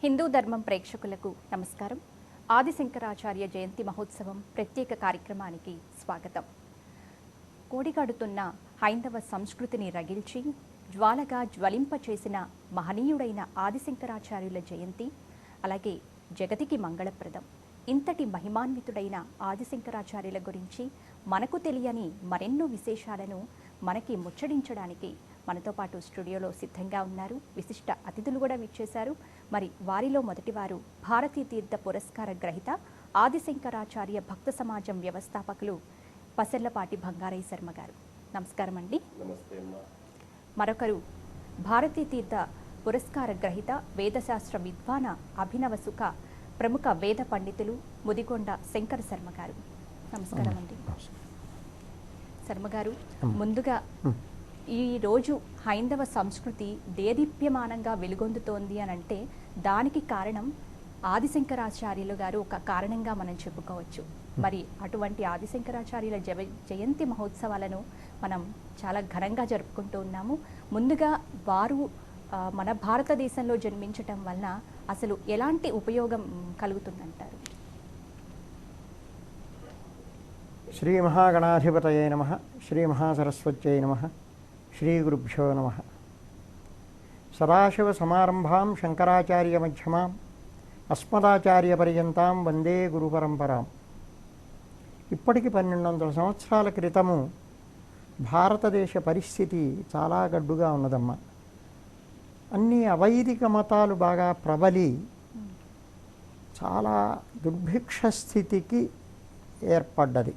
హిందూ ధర్మం ప్రేక్షకులకు నమస్కారం. ఆదిశంకరాచార్య జయంతి మహోత్సవం ప్రత్యేక కార్యక్రమానికి స్వాగతం. కోడిగాడుతున్న హైందవ సంస్కృతిని రగిల్చి జ్వాలగా జ్వలింపచేసిన మహనీయుడైన ఆదిశంకరాచార్యుల జయంతి అలాగే జగతికి మంగళప్రదం. ఇంతటి మహిమాన్వితుడైన ఆదిశంకరాచార్యుల గురించి మనకు తెలియని మరెన్నో విశేషాలను మనకి ముచ్చడించడానికి మనతో పాటు స్టూడియోలో సిద్ధంగా ఉన్నారు. విశిష్ట అతిథులు కూడా విచ్చేశారు. మరి వారిలో మొదటివారు భారతీ తీర్థ పురస్కార గ్రహీత ఆదిశంకరాచార్య భక్త సమాజం వ్యవస్థాపకులు పసర్లపాటి బంగారయ్య శర్మ గారు. నమస్కారం అండి. మరొకరు భారతీ తీర్థ పురస్కార గ్రహీత వేదశాస్త్ర విద్వాన అభినవ సుఖ ప్రముఖ వేద పండితులు ముదిగొండ శంకర శర్మ గారు. నమస్కారం అండి. శర్మ గారు, ముందుగా ఈ రోజు హైందవ సంస్కృతి దేదీప్యమానంగా వెలుగొందుతోంది అని అంటే దానికి కారణం ఆదిశంకరాచార్యులు గారు ఒక కారణంగా మనం చెప్పుకోవచ్చు. మరి అటువంటి ఆదిశంకరాచార్యుల జయంతి మహోత్సవాలను మనం చాలా ఘనంగా జరుపుకుంటూ ఉన్నాము. ముందుగా వారు మన భారతదేశంలో జన్మించటం వలన అసలు ఎలాంటి ఉపయోగం కలుగుతుందంటారు? శ్రీ మహాగణాధిపతయే నమః. శ్రీ మహాసరస్వత్యై నమః. శ్రీ గురుభ్యో నమః. సదాశివ సమారంభాం శంకరాచార్య మధ్యమాం అస్మదాచార్య పర్యంతాం వందే గురు పరంపరాం. ఇప్పటికి 1200 సంవత్సరాల క్రితము భారతదేశ పరిస్థితి చాలా గడ్డుగా ఉన్నదమ్మా. అన్ని అవైదిక మతాలు బాగా ప్రబలి చాలా దుర్భిక్ష స్థితికి ఏర్పడ్డది.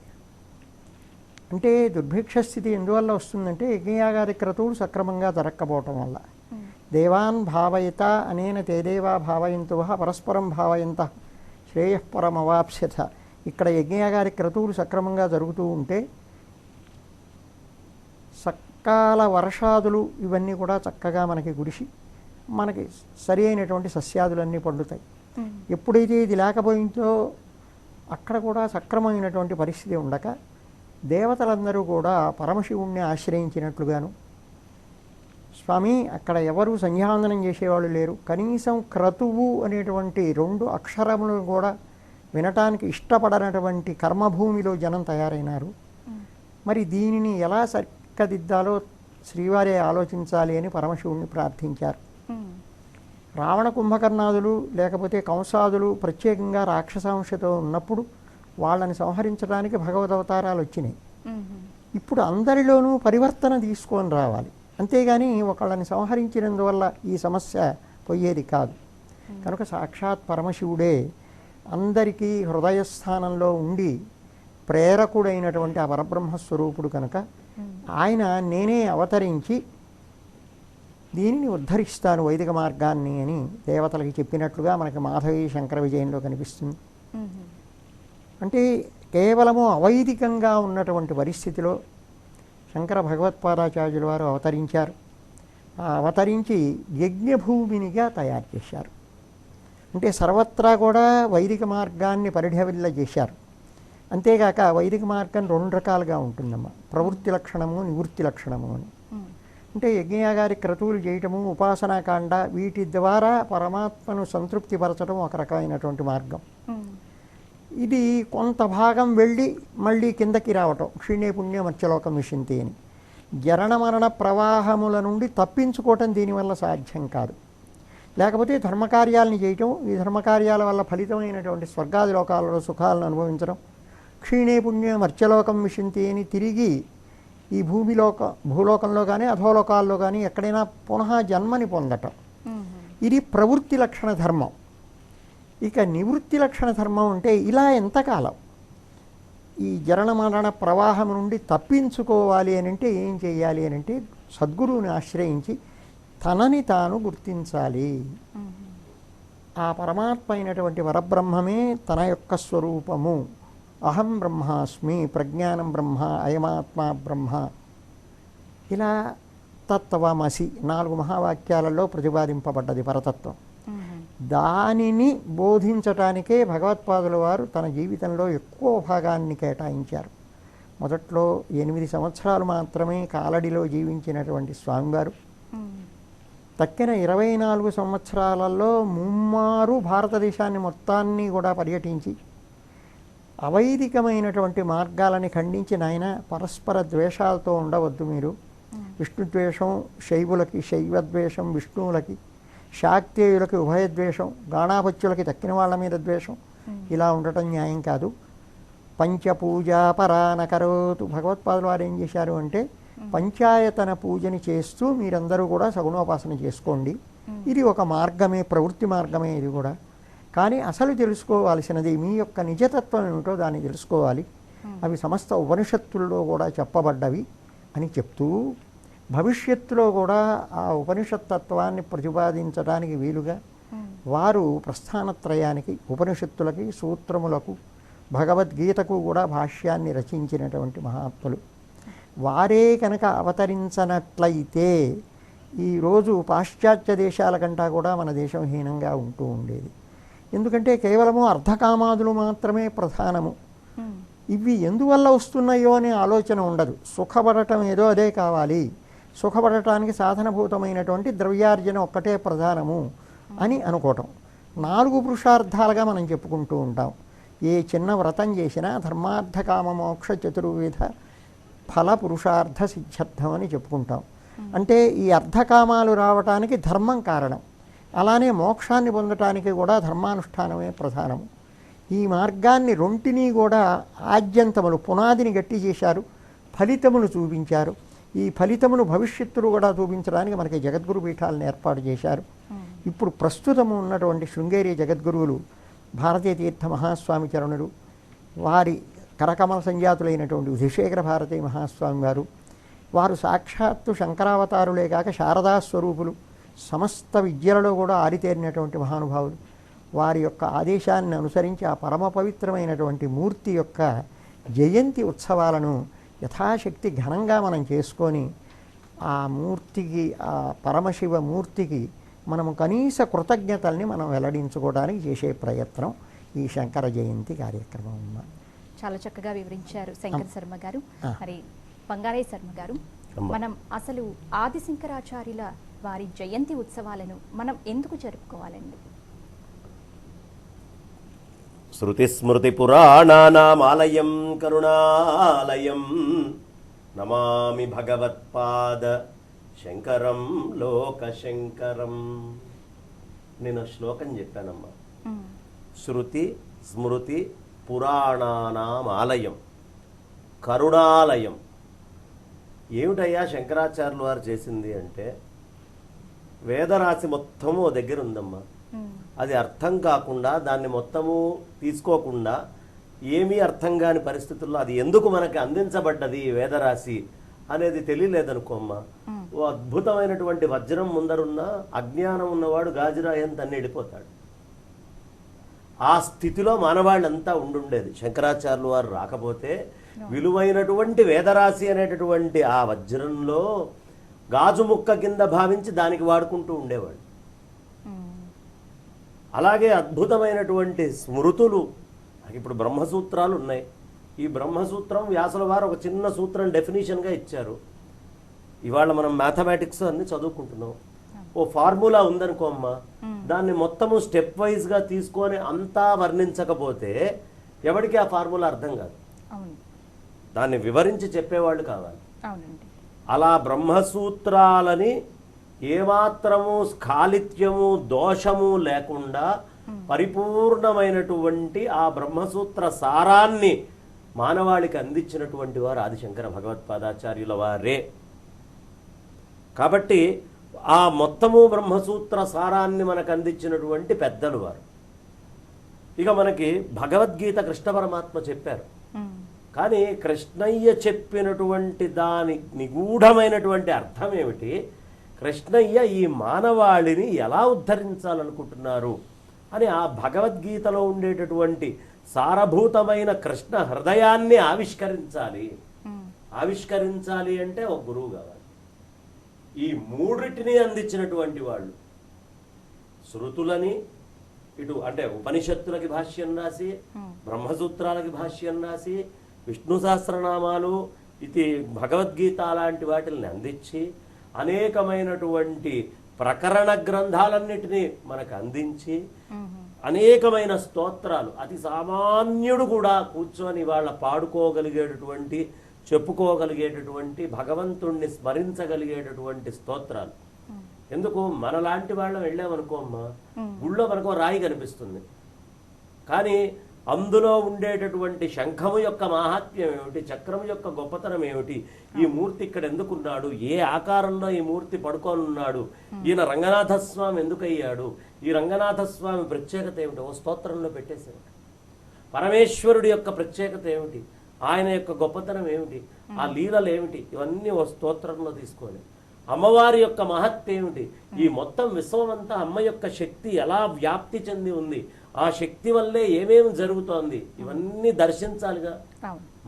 అంటే దుర్భిక్ష స్థితి ఎందువల్ల వస్తుందంటే యజ్ఞయాగాది క్రతువులు సక్రమంగా జరగకపోవటం వల్ల. దేవాన్ భావయత అనేన తేదేవా భావయంతు పరస్పరం భావయంత శ్రేయఃపరమవాప్స్యత. ఇక్కడ యజ్ఞయాగాది క్రతువులు సక్రమంగా జరుగుతూ ఉంటే సకాల వర్షాదులు ఇవన్నీ కూడా చక్కగా మనకి కురిసి మనకి సరి అయినటువంటి సస్యాదులన్నీ పండుతాయి. ఎప్పుడైతే ఇది లేకపోయిందో అక్కడ కూడా సక్రమమైనటువంటి పరిస్థితి ఉండక దేవతలందరూ కూడా పరమశివుణ్ణి ఆశ్రయించినట్లుగాను, స్వామి అక్కడ ఎవరు సంధ్యావందనం చేసేవాళ్ళు లేరు, కనీసం క్రతువు అనేటువంటి 2 అక్షరములు కూడా వినటానికి ఇష్టపడనటువంటి కర్మభూమిలో జనం తయారైనారు. మరి దీనిని ఎలా సరిదిద్దాలో శ్రీవారే ఆలోచించాలి అని పరమశివుణ్ణి ప్రార్థించారు. రావణ కుంభకర్ణాదులు లేకపోతే కంసాదులు ప్రత్యేకంగా రాక్షసాంశతో ఉన్నప్పుడు వాళ్ళని సంహరించడానికి భగవదవతారాలు వచ్చినాయి. ఇప్పుడు అందరిలోనూ పరివర్తన తీసుకొని రావాలి, అంతేగాని ఒకళ్ళని సంహరించినందువల్ల ఈ సమస్య పోయేది కాదు. కనుక సాక్షాత్ పరమశివుడే అందరికీ హృదయస్థానంలో ఉండి ప్రేరకుడైనటువంటి ఆ పరబ్రహ్మస్వరూపుడు కనుక ఆయన నేనే అవతరించి దీనిని ఉద్ధరిస్తాను వైదిక మార్గాన్ని అని దేవతలకి చెప్పినట్లుగా మనకి మాధవి శంకర విజయంలో కనిపిస్తుంది. అంటే కేవలము అవైదికంగా ఉన్నటువంటి పరిస్థితిలో శంకర భగవత్పాదాచార్యుల వారు అవతరించారు. అవతరించి యజ్ఞభూమినిగా తయారు చేశారు. అంటే సర్వత్రా కూడా వైదిక మార్గాన్ని పరిఢవిల్ల చేశారు. అంతేగాక వైదిక మార్గం 2 రకాలుగా ఉంటుందమ్మా, ప్రవృత్తి లక్షణము నివృత్తి లక్షణము అని. అంటే యజ్ఞయాగాది క్రతువులు చేయటము, ఉపాసనాకాండ, వీటి ద్వారా పరమాత్మను సంతృప్తిపరచడం ఒక రకమైనటువంటి మార్గం. ఇది కొంత భాగం వెళ్ళి మళ్ళీ కిందకి రావటం, క్షీణే పుణ్య మత్స్యలోకం విశంతి అని. జరణ మరణ ప్రవాహముల నుండి తప్పించుకోవటం దీనివల్ల సాధ్యం కాదు. లేకపోతే ధర్మకార్యాలను చేయటం, ఈ ధర్మకార్యాల వల్ల ఫలితమైనటువంటి స్వర్గాది లోకాలలో సుఖాలను క్షీణే పుణ్య మత్స్యలోకం విశంతి అని తిరిగి ఈ భూలోకంలో కానీ అధోలోకాల్లో కానీ ఎక్కడైనా పునః జన్మని పొందటం, ఇది ప్రవృత్తి లక్షణ ధర్మం. ఇక నివృత్తి లక్షణ ధర్మం అంటే ఇలా ఎంతకాలం ఈ జరణ మరణ ప్రవాహం నుండి తప్పించుకోవాలి అని అంటే ఏం చేయాలి అని అంటే సద్గురువుని ఆశ్రయించి తనని తాను గుర్తించాలి. ఆ పరమాత్మ అయినటువంటి వరబ్రహ్మమే తన యొక్క స్వరూపము. అహం బ్రహ్మాస్మి, ప్రజ్ఞానం బ్రహ్మ, అయమాత్మ బ్రహ్మ, ఇలా తత్వమసి 4 మహావాక్యాలలో ప్రతిపాదింపబడ్డది పరతత్వం. దానిని బోధించటానికే భగవత్పాదుల వారు తన జీవితంలో ఎక్కువ భాగాన్ని కేటాయించారు. మొదట్లో 8 సంవత్సరాలు మాత్రమే కాలడిలో జీవించినటువంటి స్వామివారు తక్కిన 24 సంవత్సరాలలో ముమ్మారు భారతదేశాన్ని మొత్తాన్ని కూడా పర్యటించి అవైదికమైనటువంటి మార్గాలని ఖండించి నాయన పరస్పర ద్వేషాలతో ఉండవద్దు మీరు. విష్ణుద్వేషం శైవులకి, శైవద్వేషం విష్ణువులకి, శాక్తేయులకి ఉభయద్వేషం, గాణాపత్యులకి తక్కిన వాళ్ళ మీద ద్వేషం, ఇలా ఉండటం న్యాయం కాదు. పంచపూజా పరానకరోతు. భగవత్పాదులు వారు ఏం చేశారు అంటే పంచాయతన పూజని చేస్తూ మీరందరూ కూడా సగుణోపాసన చేసుకోండి. ఇది ఒక మార్గమే, ప్రవృత్తి మార్గమే ఇది కూడా. కానీ అసలు తెలుసుకోవాల్సినది మీ యొక్క నిజతత్వం ఏమిటో దాన్ని తెలుసుకోవాలి. అవి సమస్త ఉపనిషత్తుల్లో కూడా చెప్పబడ్డవి అని చెప్తూ భవిష్యత్తులో కూడా ఆ ఉపనిషత్తత్వాన్ని ప్రతిపాదించడానికి వీలుగా వారు ప్రస్థానత్రయానికి, ఉపనిషత్తులకి, సూత్రములకు, భగవద్గీతకు కూడా భాష్యాన్ని రచించినటువంటి మహాత్ములు. వారే కనుక అవతరించనట్లయితే ఈరోజు పాశ్చాత్య దేశాల కంటా కూడా మన దేశం హీనంగా ఉంటూ ఉండేది. ఎందుకంటే కేవలము అర్ధకామాదులు మాత్రమే ప్రధానము. ఇవి ఎందువల్ల వస్తున్నాయో అనే ఆలోచన ఉండదు. సుఖపడటం ఏదో అదే కావాలి, సుఖపడటానికి సాధనభూతమైనటువంటి ద్రవ్యార్జన ఒక్కటే ప్రధానము అని అనుకోవటం. 4 పురుషార్థాలుగా మనం చెప్పుకుంటూ ఉంటాం. ఏ చిన్న వ్రతం చేసినా ధర్మార్థ కామ మోక్ష చతుర్విధ ఫల పురుషార్థ సిద్ధ్యర్థం అని చెప్పుకుంటాం. అంటే ఈ అర్ధకామాలు రావటానికి ధర్మం కారణం. అలానే మోక్షాన్ని పొందటానికి కూడా ధర్మానుష్ఠానమే ప్రధానము. ఈ మార్గాన్ని రెంటినీ కూడా ఆద్యంతములు, పునాదిని గట్టి చేశారు, ఫలితములు చూపించారు. ఈ ఫలితములు భవిష్యత్తులు కూడా చూపించడానికి మనకి జగద్గురు పీఠాలను ఏర్పాటు చేశారు. ఇప్పుడు ప్రస్తుతము ఉన్నటువంటి శృంగేరి జగద్గురువులు భారతీయ తీర్థ మహాస్వామి చరణులు, వారి కరకమల సంజాతులైనటువంటి ఉదిశేఖర భారతీ మహాస్వామి వారు, వారు సాక్షాత్తు శంకరావతారులే కాక శారదా స్వరూపులు, సమస్త విద్యలలో కూడా ఆరితేరినటువంటి మహానుభావులు. వారి యొక్క ఆదేశాన్ని అనుసరించి ఆ పరమ పవిత్రమైనటువంటి మూర్తి యొక్క జయంతి ఉత్సవాలను యథాశక్తి ఘనంగా మనం చేసుకొని ఆ మూర్తికి, ఆ పరమశివ మూర్తికి మనము కనీస కృతజ్ఞతల్ని మనం వెల్లడించుకోవడానికి చేసే ప్రయత్నం ఈ శంకర జయంతి కార్యక్రమం. చాలా చక్కగా వివరించారు శంకర శర్మ గారు. మరి బంగారయ్య శర్మ గారు, మనం అసలు ఆది శంకరాచార్యుల వారి జయంతి ఉత్సవాలను మనం ఎందుకు జరుపుకోవాలండి? శృతి స్మృతి పురాణానామాలయం కరుణాలయం నమామి భగవత్పాద శంకరం లోకశంకరం. నేను శ్లోకం చెప్పానమ్మా. శృతి స్మృతి పురాణానామాలయం కరుణాలయం. ఏమిటయ్యా శంకరాచార్యులు వారు చేసింది అంటే, వేదరాశి మొత్తము ఓ దగ్గర ఉందమ్మా. అది అర్థం కాకుండా, దాన్ని మొత్తము తీసుకోకుండా, ఏమీ అర్థం కాని పరిస్థితుల్లో అది ఎందుకు మనకి అందించబడ్డది ఈ వేదరాశి అనేది తెలియలేదనుకోమ్మా, ఓ అద్భుతమైనటువంటి వజ్రం ముందరున్న అజ్ఞానం ఉన్నవాడు గాజురాయంత అన్ని వెళ్ళిపోతాడు. ఆ స్థితిలో మానవాళ్ళంతా ఉండుండేది. శంకరాచార్యులు వారు రాకపోతే విలువైనటువంటి వేదరాశి అనేటటువంటి ఆ వజ్రంలో గాజు ముక్క కింద భావించి దానికి వాడుకుంటూ ఉండేవాడు. అలాగే అద్భుతమైనటువంటి స్మృతులు. ఇప్పుడు బ్రహ్మసూత్రాలు ఉన్నాయి. ఈ బ్రహ్మసూత్రం వ్యాసుల వారు ఒక చిన్న సూత్రం డెఫినేషన్గా ఇచ్చారు. ఇవాళ మనం మ్యాథమెటిక్స్ అన్ని చదువుకుంటున్నాం. ఓ ఫార్ములా ఉందనుకోమ్మా, దాన్ని మొత్తము స్టెప్ వైజ్గా తీసుకొని అంతా వర్ణించకపోతే ఎవరికి ఆ ఫార్ములా అర్థం కాదు. దాన్ని వివరించి చెప్పేవాళ్ళు కావాలి. అలా బ్రహ్మసూత్రాలని ఏమాత్రము స్ఖాళిత్యము దోషము లేకుండా పరిపూర్ణమైనటువంటి ఆ బ్రహ్మసూత్ర సారాన్ని మానవాళికి అందించినటువంటి వారు ఆదిశంకర భగవత్పాదాచార్యుల వారే. కాబట్టి ఆ మొత్తము బ్రహ్మసూత్ర సారాన్ని మనకు అందించినటువంటి పెద్దలు వారు. ఇక మనకి భగవద్గీత కృష్ణ పరమాత్మ చెప్పారు. కానీ కృష్ణయ్య చెప్పినటువంటి దాని నిగూఢమైనటువంటి అర్థం ఏమిటి, కృష్ణయ్య ఈ మానవాళిని ఎలా ఉద్ధరించాలనుకుంటున్నారు అని ఆ భగవద్గీతలో ఉండేటటువంటి సారభూతమైన కృష్ణ హృదయాన్ని ఆవిష్కరించాలి అంటే ఒక గురువు కావాలి. ఈ మూడిటిని అందించినటువంటి వాళ్ళు శృతులని, ఇటు అంటే ఉపనిషత్తులకి భాష్యం రాసి, బ్రహ్మసూత్రాలకి భాష్యం రాసి, విష్ణు సహస్రనామాలు, ఇది భగవద్గీత లాంటి వాటిని అందించి, అనేకమైనటువంటి ప్రకరణ గ్రంథాలన్నిటినీ మనకు అందించి అనేకమైన స్తోత్రాలు అతి సామాన్యుడు కూడా కూర్చొని వాళ్ళ పాడుకోగలిగేటటువంటి చెప్పుకోగలిగేటటువంటి భగవంతుణ్ణి స్మరించగలిగేటటువంటి స్తోత్రాలు. ఎందుకు మనలాంటి వాళ్ళం వెళ్ళామనుకో అమ్మా, గుళ్ళో మనకు రాయి కనిపిస్తుంది, కానీ అందులో ఉండేటటువంటి శంఖము యొక్క మాహాత్మ్యం ఏమిటి, చక్రము యొక్క గొప్పతనం ఏమిటి, ఈ మూర్తి ఇక్కడ ఎందుకున్నాడు, ఏ ఆకారంలో ఈ మూర్తి పడుకోనున్నాడు, ఈయన రంగనాథస్వామి ఎందుకయ్యాడు, ఈ రంగనాథస్వామి ప్రత్యేకత ఏమిటి, ఓ స్తోత్రంలో పెట్టేశారు. పరమేశ్వరుడి యొక్క ప్రత్యేకత ఏమిటి, ఆయన యొక్క గొప్పతనం ఏమిటి, ఆ లీలలు ఏమిటి, ఇవన్నీ ఓ స్తోత్రంలో తీసుకొని అమ్మవారి యొక్క మహత్ ఏమిటి, ఈ మొత్తం విశ్వమంతా అమ్మ యొక్క శక్తి ఎలా వ్యాప్తి చెంది ఉంది, ఆ శక్తి వల్లే ఏమేమి జరుగుతోంది, ఇవన్నీ దర్శించాలిగా.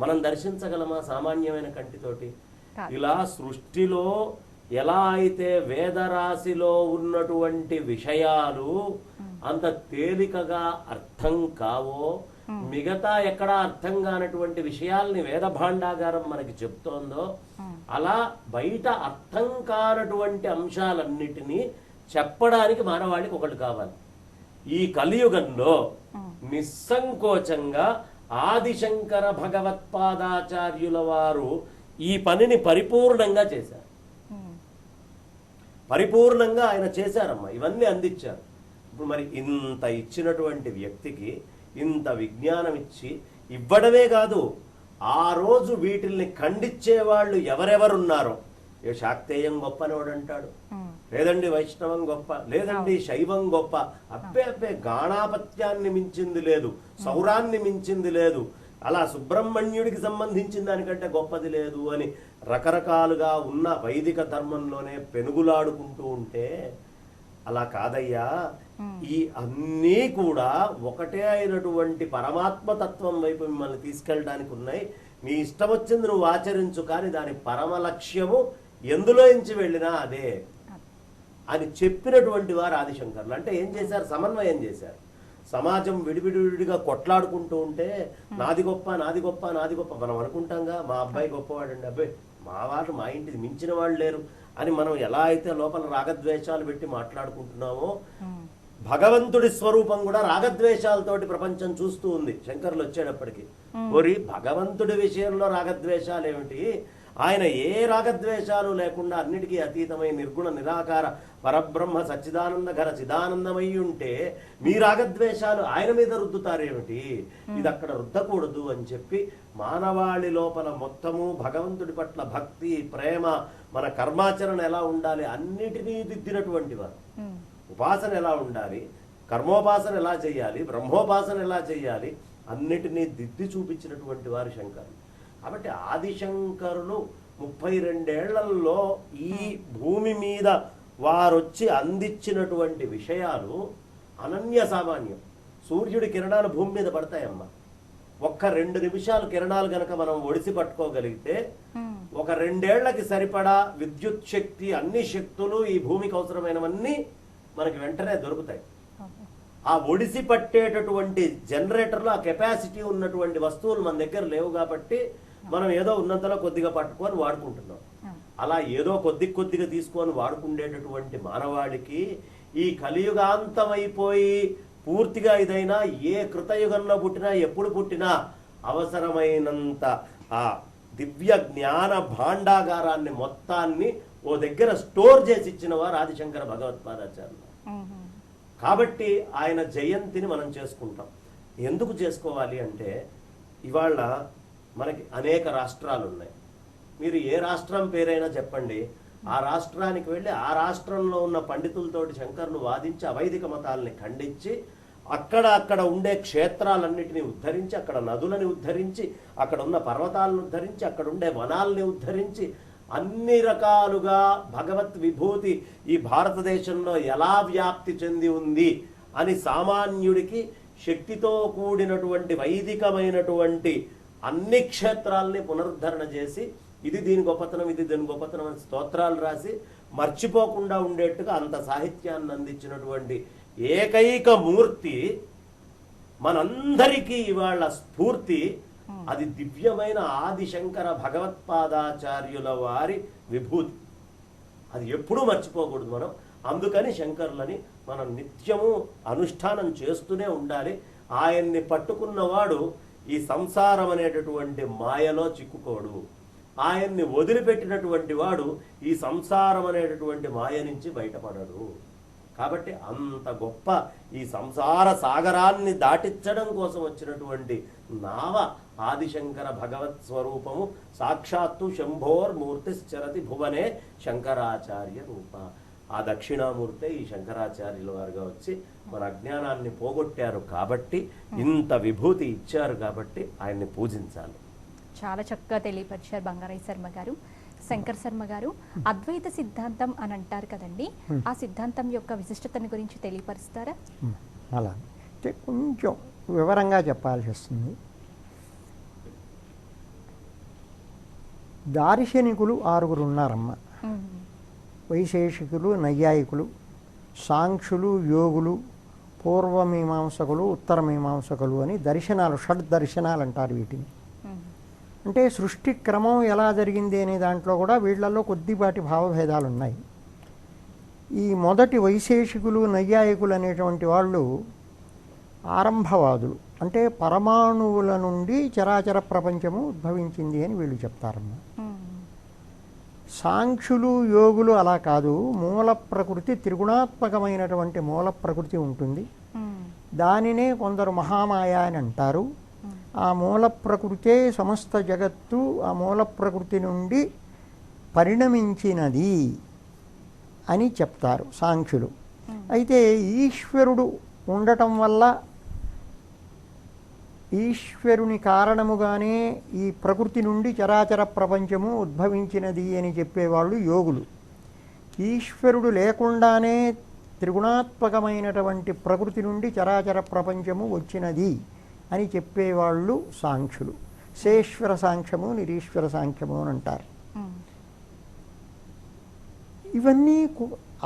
మనం దర్శించగలమా సామాన్యమైన కంటితోటి? ఇలా సృష్టిలో ఎలా అయితే వేదరాశిలో ఉన్నటువంటి విషయాలు అంత తేలికగా అర్థం కావో, మిగతా ఎక్కడా అర్థం కానటువంటి విషయాల్ని వేద భాండాగారం మనకి చెప్తోందో, అలా బయట అర్థం కానటువంటి అంశాలన్నిటినీ చెప్పడానికి మానవాళికి ఒకటి కావాలి. ఈ కలియుగంలో నిస్సంకోచంగా ఆదిశంకర భగవత్పాదాచార్యుల వారు ఈ పనిని పరిపూర్ణంగా చేశారు. పరిపూర్ణంగా ఆయన చేశారమ్మా, ఇవన్నీ అందించారు. ఇప్పుడు మరి ఇంత ఇచ్చినటువంటి వ్యక్తికి ఇంత విజ్ఞానం ఇచ్చి ఇవ్వడమే కాదు, ఆ రోజు వీటిల్ని ఖండించే వాళ్ళు ఎవరెవరున్నారో, ఏ శాక్తేయం గొప్ప అని వాడు అంటాడు, లేదండి వైష్ణవం గొప్ప, లేదండి శైవం గొప్ప, అబ్బే గాణాపత్యాన్ని మించింది లేదు, సౌరాన్ని మించింది లేదు, అలా సుబ్రహ్మణ్యుడికి సంబంధించిన దానికంటే గొప్పది లేదు అని రకరకాలుగా ఉన్న వైదిక ధర్మంలోనే పెనుగులాడుకుంటూ ఉంటే, అలా కాదయ్యా, ఈ అన్నీ కూడా ఒకటే అయినటువంటి పరమాత్మతత్వం వైపు మిమ్మల్ని తీసుకెళ్ళడానికి ఉన్నాయి, నీ ఇష్టం వచ్చింది నువ్వు ఆచరించు, కానీ దాని పరమ లక్ష్యము ఎందులో ఇంచి వెళ్ళినా అదే అని చెప్పినటువంటి వారు ఆదిశంకర్లు. అంటే ఏం చేశారు, సమన్వయం చేశారు. సమాజం విడివిడిగా కొట్లాడుకుంటూ ఉంటే నాది గొప్ప నాది గొప్ప నాది గొప్ప మనం అనుకుంటాంగా, మా అబ్బాయి గొప్పవాడండి, అబ్బాయి మా వాళ్ళు మా ఇంటికి మించిన వాళ్ళు లేరు అని మనం ఎలా అయితే లోపల రాగద్వేషాలు పెట్టి మాట్లాడుకుంటున్నామో, భగవంతుడి స్వరూపం కూడా రాగద్వేషాలతోటి ప్రపంచం చూస్తూ ఉంది. శంకరులు వచ్చేటప్పటికి మరి భగవంతుడి విషయంలో రాగద్వేషాలు ఏమిటి, ఆయన ఏ రాగద్వేషాలు లేకుండా అన్నిటికీ అతీతమై నిర్గుణ నిరాకార పరబ్రహ్మ సచ్చిదానంద ఘన చిదానందమై ఉంటే మీ రాగద్వేషాలు ఆయన మీద రుద్దుతారేమిటి, ఇది అక్కడ రుద్దకూడదు అని చెప్పి మానవాళి లోపల మొత్తము భగవంతుడి పట్ల భక్తి ప్రేమ మన కర్మాచరణ ఎలా ఉండాలి అన్నిటినీ దిద్దినటువంటి వారు. ఉపాసన ఎలా ఉండాలి, కర్మోపాసన ఎలా చేయాలి, బ్రహ్మోపాసన ఎలా చేయాలి, అన్నిటినీ దిద్ది చూపించినటువంటి వారు శంకరులు. కాబట్టి ఆదిశంకరులు 32 ఏళ్లలో ఈ భూమి మీద వారొచ్చి అందించినటువంటి విషయాలు అనన్య సామాన్యం. సూర్యుడి కిరణాలు భూమి మీద పడతాయమ్మా, ఒక్క 2 నిమిషాలు కిరణాలు గనక మనం ఒడిసి పట్టుకోగలిగితే ఒక 2 ఏళ్లకి సరిపడా విద్యుత్ శక్తి అన్ని శక్తులు ఈ భూమికి అవసరమైనవన్నీ మనకి వెంటనే దొరుకుతాయి. ఆ ఒడిసి పట్టేటటువంటి జనరేటర్లో ఆ కెపాసిటీ ఉన్నటువంటి వస్తువులు మన దగ్గర లేవు కాబట్టి మనం ఏదో ఉన్నంతలో కొద్దిగా పట్టుకొని వాడుకుంటున్నాం. అలా ఏదో కొద్దిగా తీసుకొని వాడుకునేటటువంటి మానవాళికి ఈ కలియుగాంతమైపోయి పూర్తిగా ఇదైనా ఏ కృతయుగంలో పుట్టినా ఎప్పుడు పుట్టినా అవసరమైనంత ఆ దివ్య జ్ఞాన భాండాగారాన్ని మొత్తాన్ని ఓ దగ్గర స్టోర్ చేసి ఇచ్చిన వారు ఆదిశంకర భగవత్పాదాచార్యులు. కాబట్టి ఆయన జయంతిని మనం చేసుకుంటాం. ఎందుకు చేసుకోవాలి అంటే, ఇవాళ మనకి అనేక రాష్ట్రాలు ఉన్నాయి. మీరు ఏ రాష్ట్రం పేరైనా చెప్పండి, ఆ రాష్ట్రానికి వెళ్ళి ఆ రాష్ట్రంలో ఉన్న పండితులతోటి శంకరులు వాదించి అవైదిక మతాలని ఖండించి అక్కడ ఉండే క్షేత్రాలన్నిటినీ ఉద్ధరించి, అక్కడ నదులని ఉద్ధరించి, అక్కడ ఉన్న పర్వతాలను ఉద్ధరించి, అక్కడ ఉండే వనాలని ఉద్ధరించి అన్ని రకాలుగా భగవత్ విభూతి ఈ భారతదేశంలో ఎలా వ్యాప్తి చెంది ఉంది అని సామాన్యుడికి శక్తితో కూడినటువంటి వైదికమైనటువంటి అన్ని క్షేత్రాలని పునరుద్ధరణ చేసి ఇది దీని గొప్పతనం ఇది దీని గొప్పతనం అని స్తోత్రాలు రాసి మర్చిపోకుండా ఉండేట్టుగా అంత సాహిత్యాన్ని అందించినటువంటి ఏకైక మూర్తి మనందరికీ ఇవాళ స్ఫూర్తి. అది దివ్యమైన ఆదిశంకర భగవత్పాదాచార్యుల వారి విభూతి. అది ఎప్పుడూ మర్చిపోకూడదు మనం. అందుకని శంకరులని మనం నిత్యము అనుష్ఠానం చేస్తూనే ఉండాలి. ఆయన్ని పట్టుకున్నవాడు ఈ సంసారం అనేటటువంటి మాయలో చిక్కుకోడు. ఆయన్ని వదిలిపెట్టినటువంటి వాడు ఈ సంసారం అనేటటువంటి మాయ నుంచి బయటపడడు. కాబట్టి అంత గొప్ప ఈ సంసార సాగరాన్ని దాటించడం కోసం వచ్చినటువంటి నావ ఆదిశంకర భగవత్ స్వరూపము. సాక్షాత్తు శంభోర్మూర్తిశ్చరతి భువనే శంకరాచార్య రూప. ఆ దక్షిణామూర్తే ఈ శంకరాచార్యుల వారుగా వచ్చి మన అజ్ఞానాన్ని పోగొట్టారు. కాబట్టి ఇంత విభూతి ఇచ్చారు కాబట్టి ఆయన్ని పూజించాలి. చాలా చక్కగా తెలియపరిచారు బంగారయ్య శర్మ గారు. శంకర్ శర్మ గారు, అద్వైత సిద్ధాంతం అని అంటారు కదండి, ఆ సిద్ధాంతం యొక్క విశిష్టతను గురించి తెలియపరుస్తారా? అలా అంటే కొంచెం వివరంగా చెప్పాల్సి వస్తుంది. దార్శనికులు 6 ఉన్నారమ్మ. వైశేషికులు, నైయాయికులు, సాంఖ్యులు, యోగులు, పూర్వమీమాంసకులు, ఉత్తరమీమాంసకులు అని దర్శనాలు, షడ్ దర్శనాలు అంటారు వీటిని. అంటే సృష్టి క్రమం ఎలా జరిగింది అనే దాంట్లో కూడా వీళ్ళల్లో కొద్దిపాటి భావభేదాలు ఉన్నాయి. ఈ మొదటి వైశేషికులు, నైయాయికులు అనేటువంటి వాళ్ళు ఆరంభవాదులు. అంటే పరమాణువుల నుండి చరాచర ప్రపంచము ఉద్భవించింది అని వీళ్ళు చెప్తారమ్మా. సాంఖ్యులు, యోగులు అలా కాదు. మూల ప్రకృతి, త్రిగుణాత్మకమైనటువంటి మూల ప్రకృతి ఉంటుంది. దానినే కొందరు మహామాయ అని అంటారు. ఆ మూల ప్రకృతే సమస్త జగత్తు ఆ మూల ప్రకృతి నుండి పరిణమించినది అని చెప్తారు సాంఖ్యులు. అయితే ఈశ్వరుడు ఉండటం వల్ల, ఈశ్వరుని కారణముగానే ఈ ప్రకృతి నుండి చరాచర ప్రపంచము ఉద్భవించినది అని చెప్పేవాళ్ళు యోగులు. ఈశ్వరుడు లేకుండానే త్రిగుణాత్మకమైనటువంటి ప్రకృతి నుండి చరాచర ప్రపంచము వచ్చినది అని చెప్పేవాళ్ళు సాంఖ్యులు. శేశ్వర సాంఖ్యము, నిరీశ్వర సాంఖ్యము అని అంటారు. ఇవన్నీ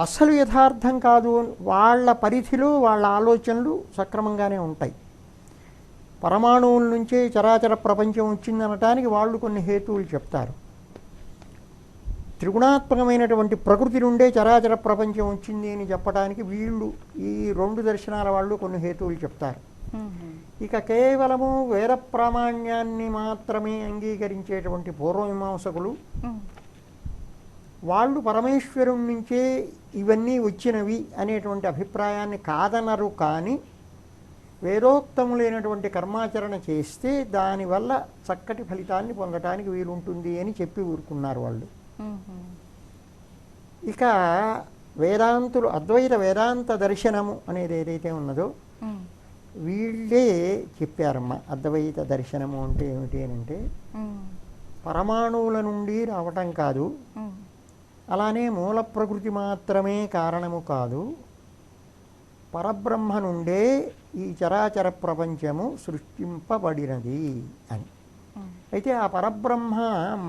అసలు యథార్థం కాదు. వాళ్ళ పరిధిలో వాళ్ళ ఆలోచనలు సక్రమంగానే ఉంటాయి. పరమాణువుల నుంచే చరాచర ప్రపంచం వచ్చిందనటానికి వాళ్ళు కొన్ని హేతువులు చెప్తారు. త్రిగుణాత్మకమైనటువంటి ప్రకృతి నుండే చరాచర ప్రపంచం వచ్చింది అని చెప్పడానికి వీళ్ళు, ఈ 2 దర్శనాల వాళ్ళు కొన్ని హేతువులు చెప్తారు. ఇక కేవలము వేద ప్రామాణ్యాన్ని మాత్రమే అంగీకరించేటువంటి పూర్వమీమాంసకులు వాళ్ళు పరమేశ్వరుడి నుంచే ఇవన్నీ వచ్చినవి అనేటువంటి అభిప్రాయాన్ని కాదనరు. కానీ వేదోక్తములైనటువంటి కర్మాచరణ చేస్తే దానివల్ల చక్కటి ఫలితాన్ని పొందటానికి వీలుంటుంది అని చెప్పి ఊరుకున్నారు వాళ్ళు. ఇక వేదాంతులు, అద్వైత వేదాంత దర్శనము అనేది ఏదైతే ఉన్నదో వీళ్ళే చెప్పారమ్మా. అద్వైత దర్శనము అంటే ఏమిటి అని అంటే పరమాణువుల నుండి రావటం కాదు, అలానే మూల ప్రకృతి మాత్రమే కారణము కాదు, పరబ్రహ్మ నుండే ఈ చరాచర ప్రపంచము సృష్టింపబడినది అని. అయితే ఆ పరబ్రహ్మ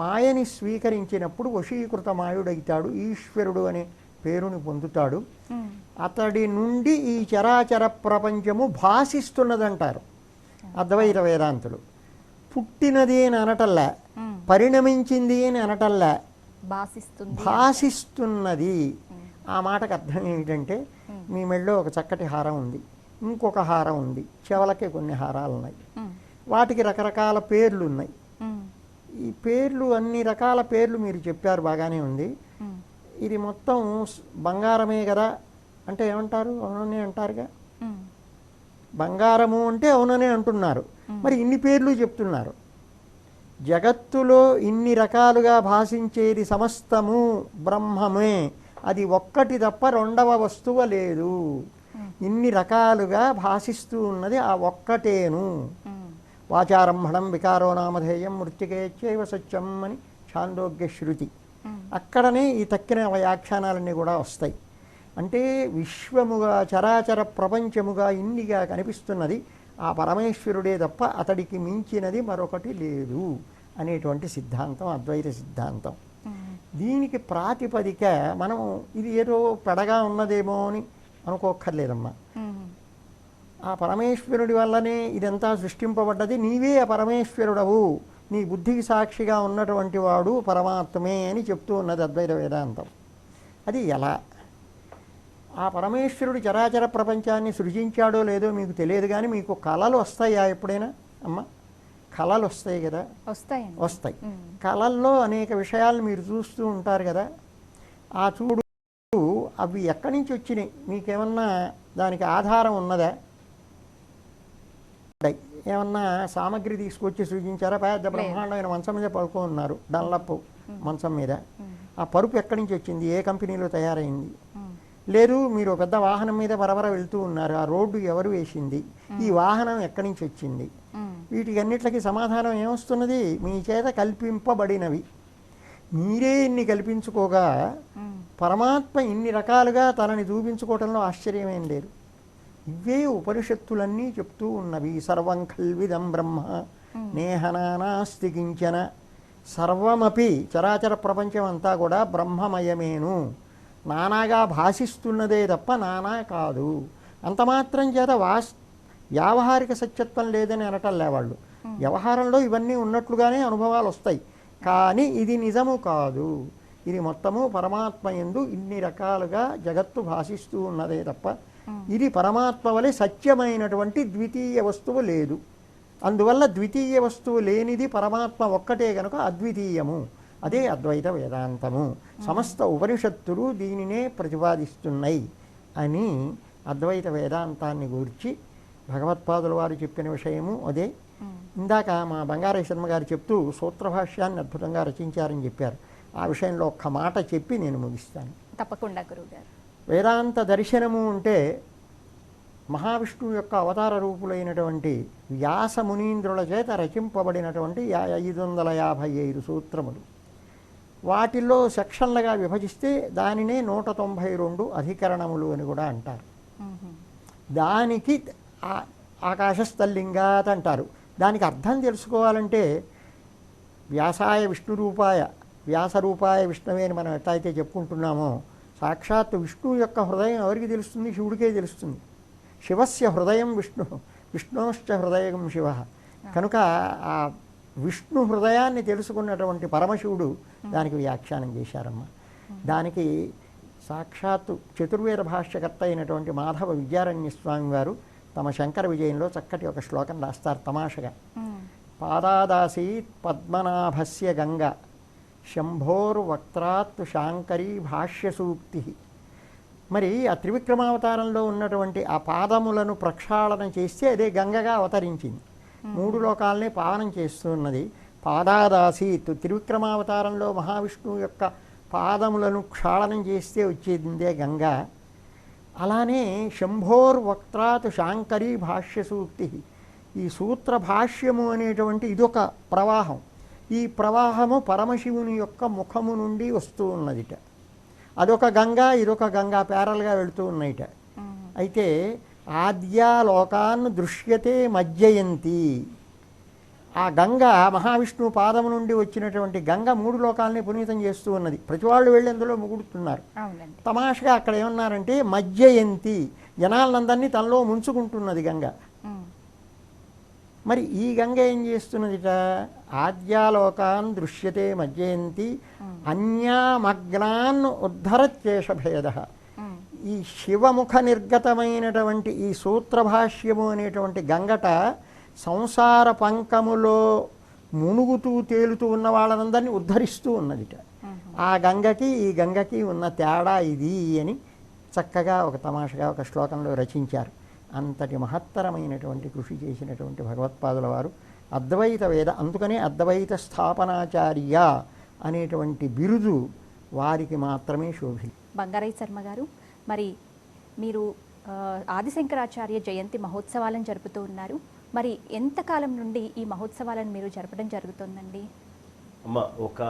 మాయని స్వీకరించినప్పుడు వశీకృత మాయుడైతాడు, ఈశ్వరుడు అనే పేరుని పొందుతాడు. అతడి నుండి ఈ చరాచర ప్రపంచము భాసిస్తున్నదంటారు అద్వైత వేదాంతులు. పుట్టినది అని అనటల్లా, పరిణమించింది అని అనటల్లా, భాసిస్తున్నది. ఆ మాటకు అర్థం ఏమిటంటే, మీ మెళ్ళో ఒక చక్కటి హారం ఉంది, ఇంకొక హారం ఉంది, చెవలకి కొన్ని హారాలు ఉన్నాయి, వాటికి రకరకాల పేర్లు ఉన్నాయి. ఈ పేర్లు, అన్ని రకాల పేర్లు మీరు చెప్పారు, బాగానే ఉంది. ఇది మొత్తం బంగారమే కదా అంటే ఏమంటారు? అవుననే అంటారుగా. బంగారము అంటే అవుననే అంటున్నారు. మరి ఇన్ని పేర్లు చెప్తున్నారు. జగత్తులో ఇన్ని రకాలుగా భాషించేది సమస్తము బ్రహ్మమే, అది ఒక్కటి తప్ప రెండవ వస్తువు లేదు. ఇన్ని రకాలుగా భాషిస్తూ ఉన్నది ఆ ఒక్కటేను. వాచారంభణం వికారో నామధేయం మృత్తికేచ్చేవ సత్యం అని ఛాందోగ్య శృతి. అక్కడనే ఈ తక్కిన వ్యాఖ్యానాలన్నీ కూడా వస్తాయి. అంటే విశ్వముగా చరాచర ప్రపంచముగా ఇన్నిగా కనిపిస్తున్నది ఆ పరమేశ్వరుడే తప్ప అతడికి మించినది మరొకటి లేదు అనేటువంటి సిద్ధాంతం అద్వైత సిద్ధాంతం. దీనికి ప్రాతిపదిక మనం ఇది ఏదో పెడగా ఉన్నదేమో అని అనుకోక్కర్లేదమ్మా. ఆ పరమేశ్వరుడి వల్లనే ఇదంతా సృష్టింపబడ్డది, నీవే ఆ పరమేశ్వరుడవు, నీ బుద్ధికి సాక్షిగా ఉన్నటువంటి వాడు పరమాత్మే అని చెప్తూ ఉన్నది అద్వైత వేదాంతం. అది ఎలా? ఆ పరమేశ్వరుడు చరాచర ప్రపంచాన్ని సృజించాడో లేదో మీకు తెలియదు, కానీ మీకు కళలు వస్తాయా ఎప్పుడైనా అమ్మ? కళలు వస్తాయి కదా, వస్తాయి. కళల్లో అనేక విషయాలు మీరు చూస్తూ ఉంటారు కదా. ఆ చూడు అవి ఎక్కడి నుంచి వచ్చినాయి? మీకేమన్నా దానికి ఆధారం ఉన్నదా? ఏమన్నా సామగ్రి తీసుకొచ్చి సృజించారా? పెద్ద బ్రహ్మాండమైన మంచం మీద పడుకో ఉన్నారు, డన్లప్ మంచం మీద. ఆ పరుపు ఎక్కడి నుంచి వచ్చింది? ఏ కంపెనీలో తయారైంది? లేదు, మీరు పెద్ద వాహనం మీద బరబర వెళ్తూ ఉన్నారు, ఆ రోడ్డు ఎవరు వేసింది? ఈ వాహనం ఎక్కడి నుంచి వచ్చింది? వీటికి అన్నిటికీ సమాధానం ఏమొస్తున్నది? మీ చేత కల్పింపబడినవి. మీరే ఇన్ని కల్పించుకోగా పరమాత్మ ఇన్ని రకాలుగా తనని చూపించుకోవటంలో ఆశ్చర్యమేం లేదు. ఇవే ఉపనిషత్తులన్నీ చెప్తూ ఉన్నవి. సర్వం ఖల్విదం బ్రహ్మ నేహనానాస్తి కించన. సర్వమపి చరాచర ప్రపంచం అంతా కూడా బ్రహ్మమయమేను, నానాగా భాషిస్తున్నదే తప్ప నానా కాదు. అంత మాత్రం చేత వ్యావహారిక సత్యత్వం లేదని అనటంలే వాళ్ళు. వ్యవహారంలో ఇవన్నీ ఉన్నట్లుగానే అనుభవాలు వస్తాయి, కానీ ఇది నిజము కాదు. ఇది మొత్తము పరమాత్మ యందు ఇన్ని రకాలుగా జగత్తు భాషిస్తూ ఉన్నదే తప్ప ఇది పరమాత్మ వలె సత్యమైనటువంటి ద్వితీయ వస్తువు లేదు. అందువల్ల ద్వితీయ వస్తువు లేనిది పరమాత్మ ఒక్కటే కనుక అద్వితీయము. అదే అద్వైత వేదాంతము. సమస్త ఉపనిషత్తులు దీనినే ప్రతిపాదిస్తున్నాయి అని అద్వైత వేదాంతాన్ని గురించి భగవత్పాదుల వారు చెప్పిన విషయము అదే. ఇందాక మా బంగారయ్య శర్మ గారు చెప్తూ సూత్రభాష్యాన్ని అద్భుతంగా రచించారని చెప్పారు. ఆ విషయంలో ఒక్క మాట చెప్పి నేను ముగిస్తాను. తప్పకుండా గురువుగారు. వేదాంత దర్శనము అంటే మహావిష్ణువు యొక్క అవతార రూపులైనటువంటి వ్యాస మునీంద్రుల చేత రచింపబడినటువంటి 555 సూత్రములు. వాటిల్లో సెక్షన్లుగా విభజిస్తే దానినే 192 అధికరణములు అని కూడా అంటారు. దానికి ఆకాశస్థలింగాత్ అంటారు. దానికి అర్థం తెలుసుకోవాలంటే వ్యాసాయ విష్ణురూపాయ వ్యాసరూపాయ విష్ణువే అని మనం ఎట్లయితే చెప్పుకుంటున్నామో, సాక్షాత్ విష్ణువు యొక్క హృదయం ఎవరికి తెలుస్తుంది? శివుడికే తెలుస్తుంది. శివస్య హృదయం విష్ణు, విష్ణోశ్చ హృదయం శివ. కనుక ఆ విష్ణు హృదయాన్ని తెలుసుకున్నటువంటి పరమశివుడు దానికి వ్యాఖ్యానం చేశారమ్మ. దానికి సాక్షాత్తు చతుర్వేద భాష్యకర్త అయినటువంటి మాధవ విద్యారణ్య స్వామి వారు తమ శంకర విజయంలో చక్కటి ఒక శ్లోకం రాస్తారు తమాషగా. పాదాదాసీత్ పద్మనాభస్య గంగ శంభోర్వక్త్రాత్ శాంకరీ భాష్య సూక్తి. మరి ఆ త్రివిక్రమావతారంలో ఉన్నటువంటి ఆ పాదములను ప్రక్షాళన చేస్తే అదే గంగగా అవతరించింది. 3 లోకాలనే పావనం చేస్తున్నది. పాదాదాసీత్ త్రివిక్రమావతారంలో మహావిష్ణువు యొక్క పాదములను క్షాళనం చేస్తే వచ్చేదిందే గంగ. అలానే శంభోర్వక్త్రాత్ శాంకరీ భాష్య సూక్తి. ఈ సూత్ర భాష్యము అనేటువంటి ఇదొక ప్రవాహం. ఈ ప్రవాహము పరమశివుని యొక్క ముఖము నుండి వస్తూ ఉన్నదిట. అదొక గంగా, ఇదొక గంగా, ప్యారల్గా వెళుతూ ఉన్నాయిట. అయితే ఆద్యాలోకాన్ దృశ్యతే మజ్జయంతి. ఆ గంగ మహావిష్ణువు పాదము నుండి వచ్చినటువంటి గంగ 3 లోకాలని పునీతం చేస్తూ ఉన్నది. ప్రతి వాళ్ళు వెళ్ళి అందులో ముగుడుతున్నారు. తమాషగా అక్కడ ఏమన్నారంటే మజ్జయంతి, జనాలందరినీ తనలో ముంచుకుంటున్నది గంగ. మరి ఈ గంగ ఏం చేస్తున్నదిట? ఆద్యాలోకాన్ దృశ్యతే మజ్జయంతి అన్యామగ్నాన్ ఉద్ధరత్యేషభేద. ఈ శివముఖ నిర్గతమైనటువంటి ఈ సూత్రభాష్యము అనేటువంటి గంగట సంసార పంకములో మునుగుతూ తేలుతూ ఉన్న వాళ్ళనందరినీ ఉద్ధరిస్తూ ఉన్నదిట. ఆ గంగకి ఈ గంగకి ఉన్న తేడా ఇది అని చక్కగా ఒక తమాషగా ఒక శ్లోకంలో రచించారు. అంతటి మహత్తరమైనటువంటి కృషి చేసినటువంటి భగవత్పాదుల వారు అద్వైత వేద, అందుకనే అద్వైత స్థాపనాచార్య అనేటువంటి బిరుదు వారికి మాత్రమే శోభి. బంగారయ్య శర్మ గారు, మరి మీరు ఆదిశంకరాచార్య జయంతి మహోత్సవాలను జరుపుతూ ఉన్నారు. మరి ఎంతకాలం నుండి ఈ మహోత్సవాలను మీరు జరపడం జరుగుతుందండి? అమ్మ, ఒక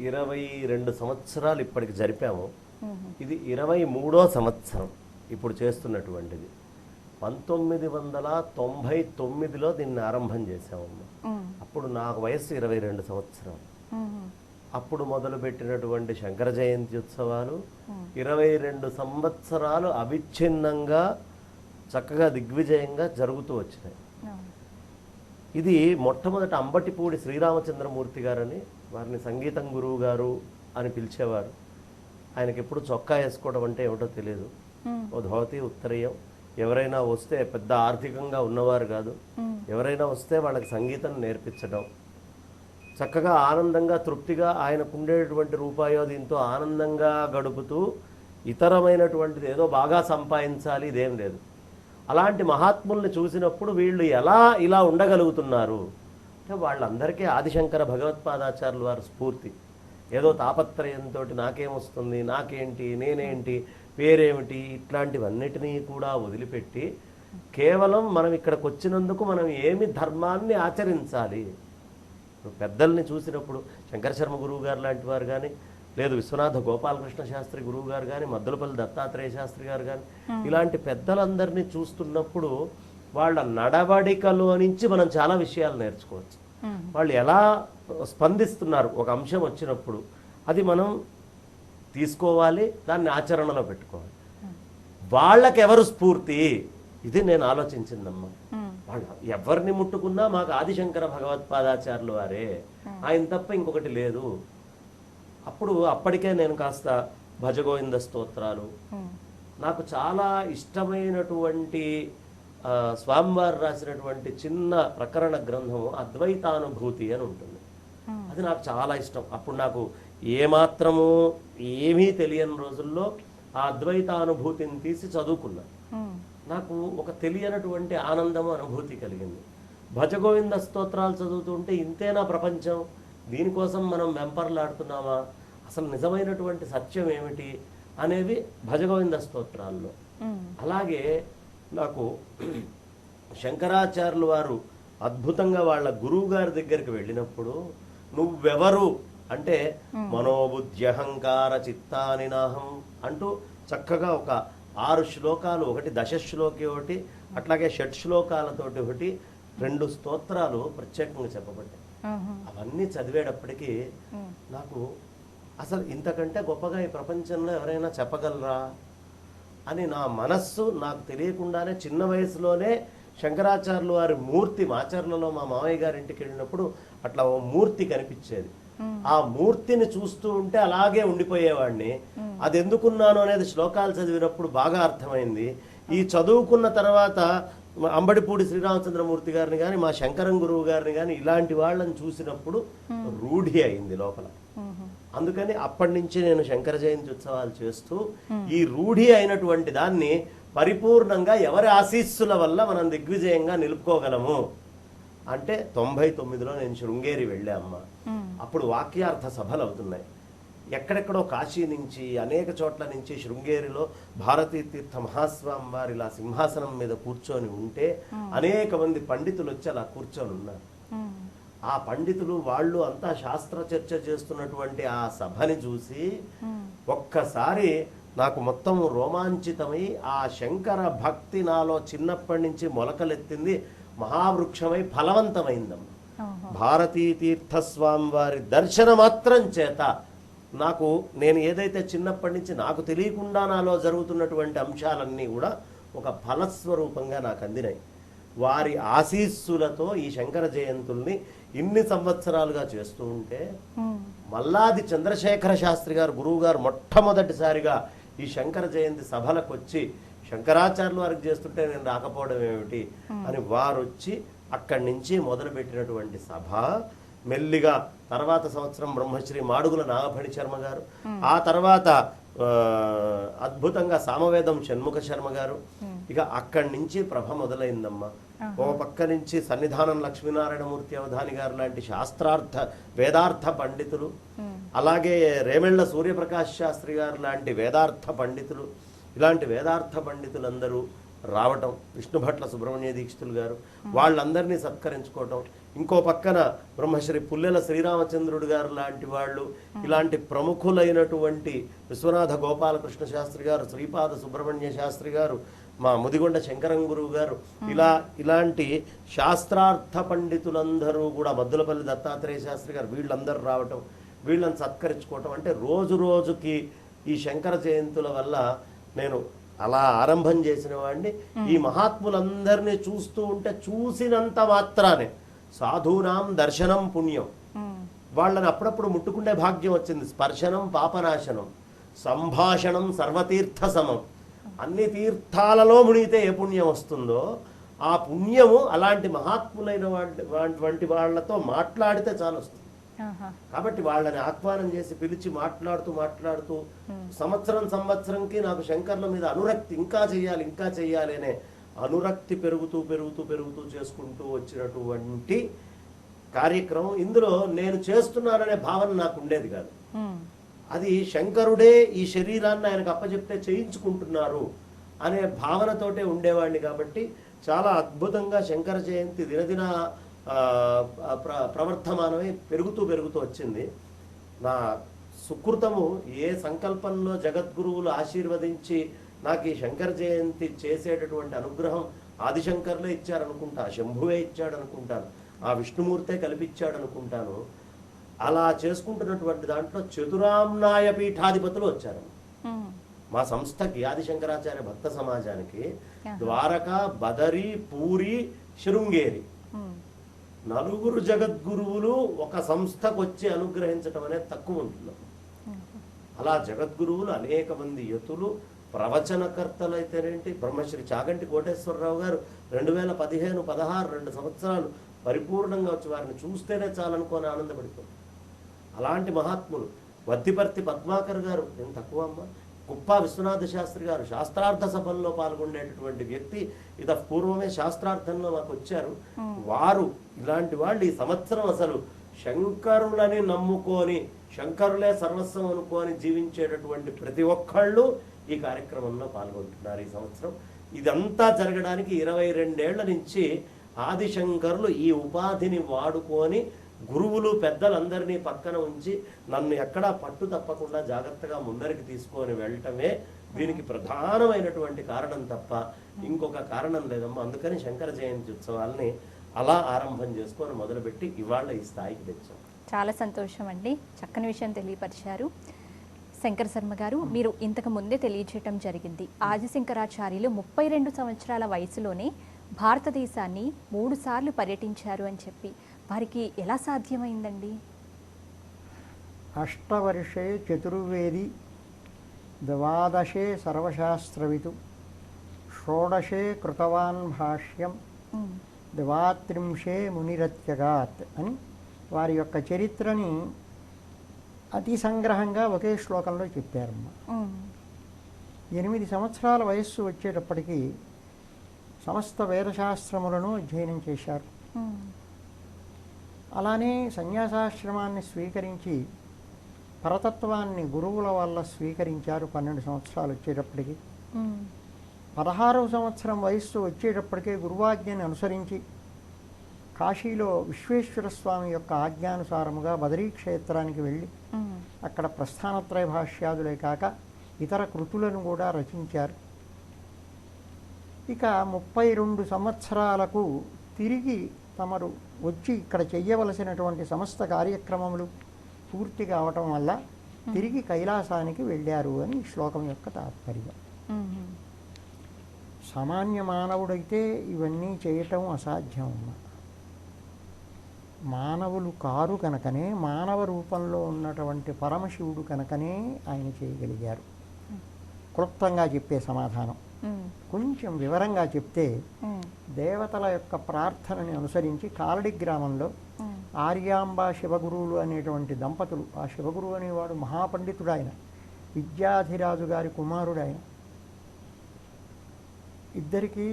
22 సంవత్సరాలు ఇప్పటికి జరిపాము. ఇది 23వ సంవత్సరం ఇప్పుడు చేస్తున్నటువంటిది. 1999లో దీన్ని ఆరంభం చేశామమ్మా. అప్పుడు నాకు వయస్సు 22 సంవత్సరాలు. అప్పుడు మొదలుపెట్టినటువంటి శంకర జయంతి ఉత్సవాలు 22 సంవత్సరాలు అవిచ్ఛిన్నంగా చక్కగా దిగ్విజయంగా జరుగుతూ వచ్చినాయి. ఇది మొట్టమొదట అంబటిపూడి శ్రీరామచంద్రమూర్తి గారని, వారిని సంగీతం గురువు గారు అని పిలిచేవారు. ఆయనకి ఎప్పుడు చొక్కా వేసుకోవడం అంటే ఏమిటో తెలియదు. ఓ ధోతి ఉత్తరీయం, ఎవరైనా వస్తే పెద్ద ఆర్థికంగా ఉన్నవారు కాదు, ఎవరైనా వస్తే వాళ్ళకి సంగీతం నేర్పించడం, చక్కగా ఆనందంగా తృప్తిగా ఆయనకు ఉండేటువంటి రూపాయో దీంతో ఆనందంగా గడుపుతూ ఇతరమైనటువంటిది ఏదో బాగా సంపాదించాలి ఇదేం లేదు. అలాంటి మహాత్ముల్ని చూసినప్పుడు వీళ్ళు ఎలా ఇలా ఉండగలుగుతున్నారు అంటే వాళ్ళందరికీ ఆదిశంకర భగవత్పాదాచార్యుల వారి స్ఫూర్తి. ఏదో తాపత్రయంతో నాకేమొస్తుంది, నాకేంటి, నేనేంటి, పేరేమిటి, ఇట్లాంటివన్నిటినీ కూడా వదిలిపెట్టి కేవలం మనం ఇక్కడికి వచ్చినందుకు మనం ఏమి ధర్మాన్ని ఆచరించాలి. పెద్దల్ని చూసినప్పుడు శంకర శర్మ గురువు గారు లాంటి వారు కానీ, లేదు విశ్వనాథ గోపాలకృష్ణ శాస్త్రి గురువు గారు కానీ, మద్దులపల్లి దత్తాత్రేయ శాస్త్రి గారు కానీ, ఇలాంటి పెద్దలందరినీ చూస్తున్నప్పుడు వాళ్ళ నడవడికలో నుంచి మనం చాలా విషయాలు నేర్చుకోవచ్చు. వాళ్ళు ఎలా స్పందిస్తున్నారు ఒక అంశం వచ్చినప్పుడు అది మనం తీసుకోవాలి, దాన్ని ఆచరణలో పెట్టుకోవాలి. వాళ్ళకి ఎవరు స్ఫూర్తి, ఇది నేను ఆలోచించిందమ్మా. వాళ్ళు ఎవరిని ముట్టుకున్నా మాకు ఆదిశంకర భగవత్పాదాచార్యులు వారే, ఆయన తప్ప ఇంకొకటి లేదు. అప్పటికే నేను కాస్త భజగోవింద స్తోత్రాలు, నాకు చాలా ఇష్టమైనటువంటి స్వామివారు రాసినటువంటి చిన్న ప్రకరణ గ్రంథము అద్వైతానుభూతి అని ఉంటుంది. అది నాకు చాలా ఇష్టం. అప్పుడు నాకు ఏమాత్రము ఏమీ తెలియని రోజుల్లో ఆ అద్వైతానుభూతిని తీసి చదువుకున్నా. నాకు ఒక తెలియనటువంటి ఆనందము అనుభూతి కలిగింది. భజగోవింద స్తోత్రాలు చదువుతుంటే ఇంతేనా ప్రపంచం, దీనికోసం మనం వెంపర్లాడుతున్నామా, అసలు నిజమైనటువంటి సత్యం ఏమిటి అనేవి భజగోవింద స్తోత్రాల్లో. అలాగే నాకు శంకరాచార్యులు వారు అద్భుతంగా వాళ్ళ గురువు గారి దగ్గరికి వెళ్ళినప్పుడు నువ్వెవరు అంటే మనోబుద్ధ్యహంకార చిత్తాని నాహం అంటూ చక్కగా ఒక 6 శ్లోకాలు, ఒకటి దశశ్లోకి ఒకటి, అట్లాగే షట్ శ్లోకాలతోటి ఒకటి, 2 స్తోత్రాలు ప్రత్యేకంగా చెప్పబడ్డాయి. అవన్నీ చదివేటప్పటికీ నాకు అసలు ఇంతకంటే గొప్పగా ఈ ప్రపంచంలో ఎవరైనా చెప్పగలరా అని నా మనస్సు నాకు తెలియకుండానే చిన్న వయసులోనే శంకరాచార్యులు వారి మూర్తి మాచర్లలో మా మామయ్య గారి ఇంటికి వెళ్ళినప్పుడు అట్లా ఓ మూర్తి కనిపించేది. ఆ మూర్తిని చూస్తూ ఉంటే అలాగే ఉండిపోయేవాడిని. అది ఎందుకున్నాను అనేది శ్లోకాలు చదివినప్పుడు బాగా అర్థమైంది. ఈ చదువుకున్న తర్వాత అంబడిపూడి శ్రీరామచంద్రమూర్తి గారిని కానీ, మా శంకరం గురువు గారిని కానీ, ఇలాంటి వాళ్ళని చూసినప్పుడు రూఢి అయింది లోపల. అందుకని అప్పటి నుంచి నేను శంకర జయంతి ఉత్సవాలు చేస్తూ ఈ రూఢి అయినటువంటి దాన్ని పరిపూర్ణంగా ఎవరి ఆశీస్సుల వల్ల మనం దిగ్విజయంగా నిలుపుకోగలము అంటే 99లో నేను శృంగేరి వెళ్ళా అమ్మ. అప్పుడు వాక్యార్థ సభలు అవుతున్నాయి. ఎక్కడెక్కడో కాశీ నుంచి అనేక చోట్ల నుంచి శృంగేరిలో భారతీ తీర్థ మహాస్వామి వారి ఇలా సింహాసనం మీద కూర్చొని ఉంటే అనేక మంది పండితులు వచ్చి అలా కూర్చొని ఉన్నారు. ఆ పండితులు వాళ్ళు అంతా శాస్త్ర చర్చ చేస్తున్నటువంటి ఆ సభని చూసి ఒక్కసారి నాకు మొత్తం రోమాంచితమై ఆ శంకర భక్తి నాలో చిన్నప్పటి నుంచి మొలకలెత్తింది, మహావృక్షమై ఫలవంతమైందమ్మ. భారతీ తీర్థస్వామి వారి దర్శన మాత్రం చేత నాకు నేను ఏదైతే చిన్నప్పటి నుంచి నాకు తెలియకుండా నాలో జరుగుతున్నటువంటి అంశాలన్నీ కూడా ఒక ఫలస్వరూపంగా నాకు అందినాయి. వారి ఆశీస్సులతో ఈ శంకర జయంతుల్ని ఇన్ని సంవత్సరాలుగా చేస్తూ ఉంటే మల్లాది చంద్రశేఖర శాస్త్రి గారు గురువు గారు మొట్టమొదటిసారిగా ఈ శంకర జయంతి సభలకు వచ్చి శంకరాచార్యుల వారికి చేస్తుంటే నేను రాకపోవడం ఏమిటి అని వారు వచ్చి అక్కడి నుంచి మొదలుపెట్టినటువంటి సభ మెల్లిగా తర్వాత సంవత్సరం బ్రహ్మశ్రీ మాడుగుల నాగఫణి శర్మ గారు, ఆ తర్వాత అద్భుతంగా సామవేదం షణ్ముఖ శర్మ గారు, ఇక అక్కడి నుంచి ప్రభ మొదలైందమ్మా. ఓ పక్క నుంచి సన్నిధానం లక్ష్మీనారాయణమూర్తి అవధాని గారు లాంటి శాస్త్రార్థ వేదార్థ పండితులు, అలాగే రేమెళ్ల సూర్యప్రకాశ్ శాస్త్రి గారు లాంటి వేదార్థ పండితులు, ఇలాంటి వేదార్థ పండితులందరూ రావటం, విష్ణుభట్ల సుబ్రహ్మణ్య దీక్షితులు గారు వాళ్ళందరినీ సత్కరించుకోవటం, ఇంకో పక్కన బ్రహ్మశ్రీ పుల్లెల శ్రీరామచంద్రుడు గారు లాంటి వాళ్ళు, ఇలాంటి ప్రముఖులైనటువంటి విశ్వనాథ గోపాలకృష్ణ శాస్త్రి గారు, శ్రీపాద సుబ్రహ్మణ్య శాస్త్రి గారు, మా ముదిగొండ శంకరం గురువు గారు, ఇలాంటి శాస్త్రార్థ పండితులందరూ కూడా, మద్దులపల్లి దత్తాత్రేయ శాస్త్రి గారు, వీళ్ళందరూ రావటం, వీళ్ళని సత్కరించుకోవటం. అంటే రోజు రోజుకి ఈ శంకర జయంతుల వల్ల నేను అలా ఆరంభం చేసిన వాడిని. ఈ మహాత్ములందరినీ చూస్తూ ఉంటే చూసినంత మాత్రానే సాధూనాం దర్శనం పుణ్యం, వాళ్ళని అప్పుడప్పుడు ముట్టుకునే భాగ్యం వచ్చింది. స్పర్శనం పాపనాశనం. సంభాషణం సర్వతీర్థ సమం. అన్ని తీర్థాలలో మునిగితే ఏ పుణ్యం వస్తుందో ఆ పుణ్యము అలాంటి మహాత్ములైన వంటి వాళ్ళతో మాట్లాడితే చాలు వస్తుంది. కాబట్టి వాళ్ళని ఆహ్వానం చేసి పిలిచి మాట్లాడుతూ సంవత్సరంకి నాకు శంకర్ల మీద అనురక్తి, ఇంకా చెయ్యాలి అనే అనురక్తి పెరుగుతూ చేసుకుంటూ వచ్చినటువంటి కార్యక్రమం. ఇందులో నేను చేస్తున్నాననే భావన నాకు ఉండేది కాదు. అది శంకరుడే ఈ శరీరాన్ని ఆయనకు అప్పచెప్తే చేయించుకుంటున్నారు అనే భావనతోటే ఉండేవాడిని. కాబట్టి చాలా అద్భుతంగా శంకర జయంతి దినదిన ప్రవర్ధమానమై పెరుగుతూ వచ్చింది. నా సుకృతము ఏ సంకల్పంలో జగద్గురువులు ఆశీర్వదించి నాకు ఈ శంకర జయంతి చేసేటటువంటి అనుగ్రహం ఆదిశంకర్లే ఇచ్చారనుకుంటా, శంభువే ఇచ్చాడనుకుంటాను, ఆ విష్ణుమూర్తే కల్పించాడు అనుకుంటాను. అలా చేసుకుంటున్నటువంటి దాంట్లో చతురామ్నాయ పీఠాధిపతులు వచ్చారు మా సంస్థకి, ఆదిశంకరాచార్య భక్త సమాజానికి. ద్వారక, బదరి, పూరి, శృంగేరి 4 జగద్గురువులు ఒక సంస్థకు వచ్చి అనుగ్రహించటం అనేది తక్కువ ఉంటుంది. అలా జగద్గురువులు అనేక మంది యతులు, ప్రవచనకర్తలు అయితేనేంటి, బ్రహ్మశ్రీ చాగంటి కోటేశ్వరరావు గారు 2015, 16 2 సంవత్సరాలు పరిపూర్ణంగా వచ్చి వారిని చూస్తేనే చాలనుకొని ఆనందపడిపోయి. అలాంటి మహాత్ములు వద్దిపర్తి పద్మాకర్ గారు, నేను తక్కువ అమ్మ, కుప్ప విశ్వనాథ శాస్త్రి గారు శాస్త్రార్థ సభల్లో పాల్గొనేటటువంటి వ్యక్తి. ఇత పూర్వమే శాస్త్రార్థంలో మాకు వచ్చారు వారు. ఇలాంటి వాళ్ళు ఈ సంవత్సరం అసలు శంకరులని నమ్ముకొని, శంకరులే సర్వస్వం అనుకొని జీవించేటటువంటి ప్రతి ఒక్కళ్ళు ఈ కార్యక్రమంలో పాల్గొంటున్నారు ఈ సంవత్సరం. ఇదంతా జరగడానికి 22 ఏళ్ల నుంచి ఆదిశంకరులు ఈ ఉపాధిని వాడుకొని గురువులు పెద్దలందరినీ పక్కన ఉంచి నన్ను ఎక్కడా పట్టు తప్పకుండా జాగ్రత్తగా ముందరికి తీసుకొని వెళ్ళటమే దీనికి ప్రధానమైనటువంటి కారణం తప్ప ఇంకొక కారణం లేదమ్మా. అందుకని శంకర జయంతి ఉత్సవాల్ని అలా ఆరంభం చేసుకొని మొదలుపెట్టి ఇవాళ ఈ స్థాయికి తెచ్చాం. చాలా సంతోషం అండి, చక్కని విషయం తెలియపరిచారు శంకర శర్మ గారు. మీరు ఇంతకు ముందే తెలియచేయటం జరిగింది, ఆదిశంకరాచార్యులు 32 సంవత్సరాల వయసులోనే భారతదేశాన్ని 3 సార్లు పర్యటించారు అని చెప్పి. వారికి ఎలా సాధ్యమైందండి? అష్టవర్షే చతుర్వేది, ద్వాదశే సర్వశాస్త్రవితు, షోడశే కృతవాన్ భాష్యం, ద్వాత్రింశే మునిరత్యగాత్ అని వారి యొక్క చరిత్రని అతి సంగ్రహంగా ఒకే శ్లోకంలో చెప్పారమ్మ. 8 సంవత్సరాల వయస్సు వచ్చేటప్పటికీ సమస్త వేదశాస్త్రములను అధ్యయనం చేశారు. అలానే సన్యాసాశ్రమాన్ని స్వీకరించి పరతత్వాన్ని గురువుల వల్ల స్వీకరించారు. 12 సంవత్సరాలు వచ్చేటప్పటికి 16వ సంవత్సరం వయస్సు వచ్చేటప్పటికే గురువాజ్ఞని అనుసరించి కాశీలో విశ్వేశ్వర స్వామి యొక్క ఆజ్ఞానుసారముగా బదరీ క్షేత్రానికి వెళ్ళి అక్కడ ప్రస్థానత్రయ భాష్యాదులే కాక ఇతర కృతులను కూడా రచించారు. ఇక 32 సంవత్సరాలకు తిరిగి తమరు వచ్చి ఇక్కడ చెయ్యవలసినటువంటి సమస్త కార్యక్రమములు పూర్తి కావటం వల్ల తిరిగి కైలాసానికి వెళ్ళారు అని శ్లోకం యొక్క తాత్పర్యం. సామాన్య మానవుడైతే ఇవన్నీ చేయటం అసాధ్యం. మానవులు కారు కనుకనే, మానవ రూపంలో ఉన్నటువంటి పరమశివుడు కనుకనే ఆయన చేయగలిగారు. క్లుప్తంగా చెప్పే సమాధానం కొంచెం వివరంగా చెప్తే, దేవతల యొక్క ప్రార్థనని అనుసరించి కాలడి గ్రామంలో ఆర్యాంబ శివగురువులు అనేటువంటి దంపతులు, ఆ శివగురువు అనేవాడు మహాపండితుడు, ఆయన విద్యాధిరాజు గారి కుమారుడు. ఆయన ఇద్దరికీ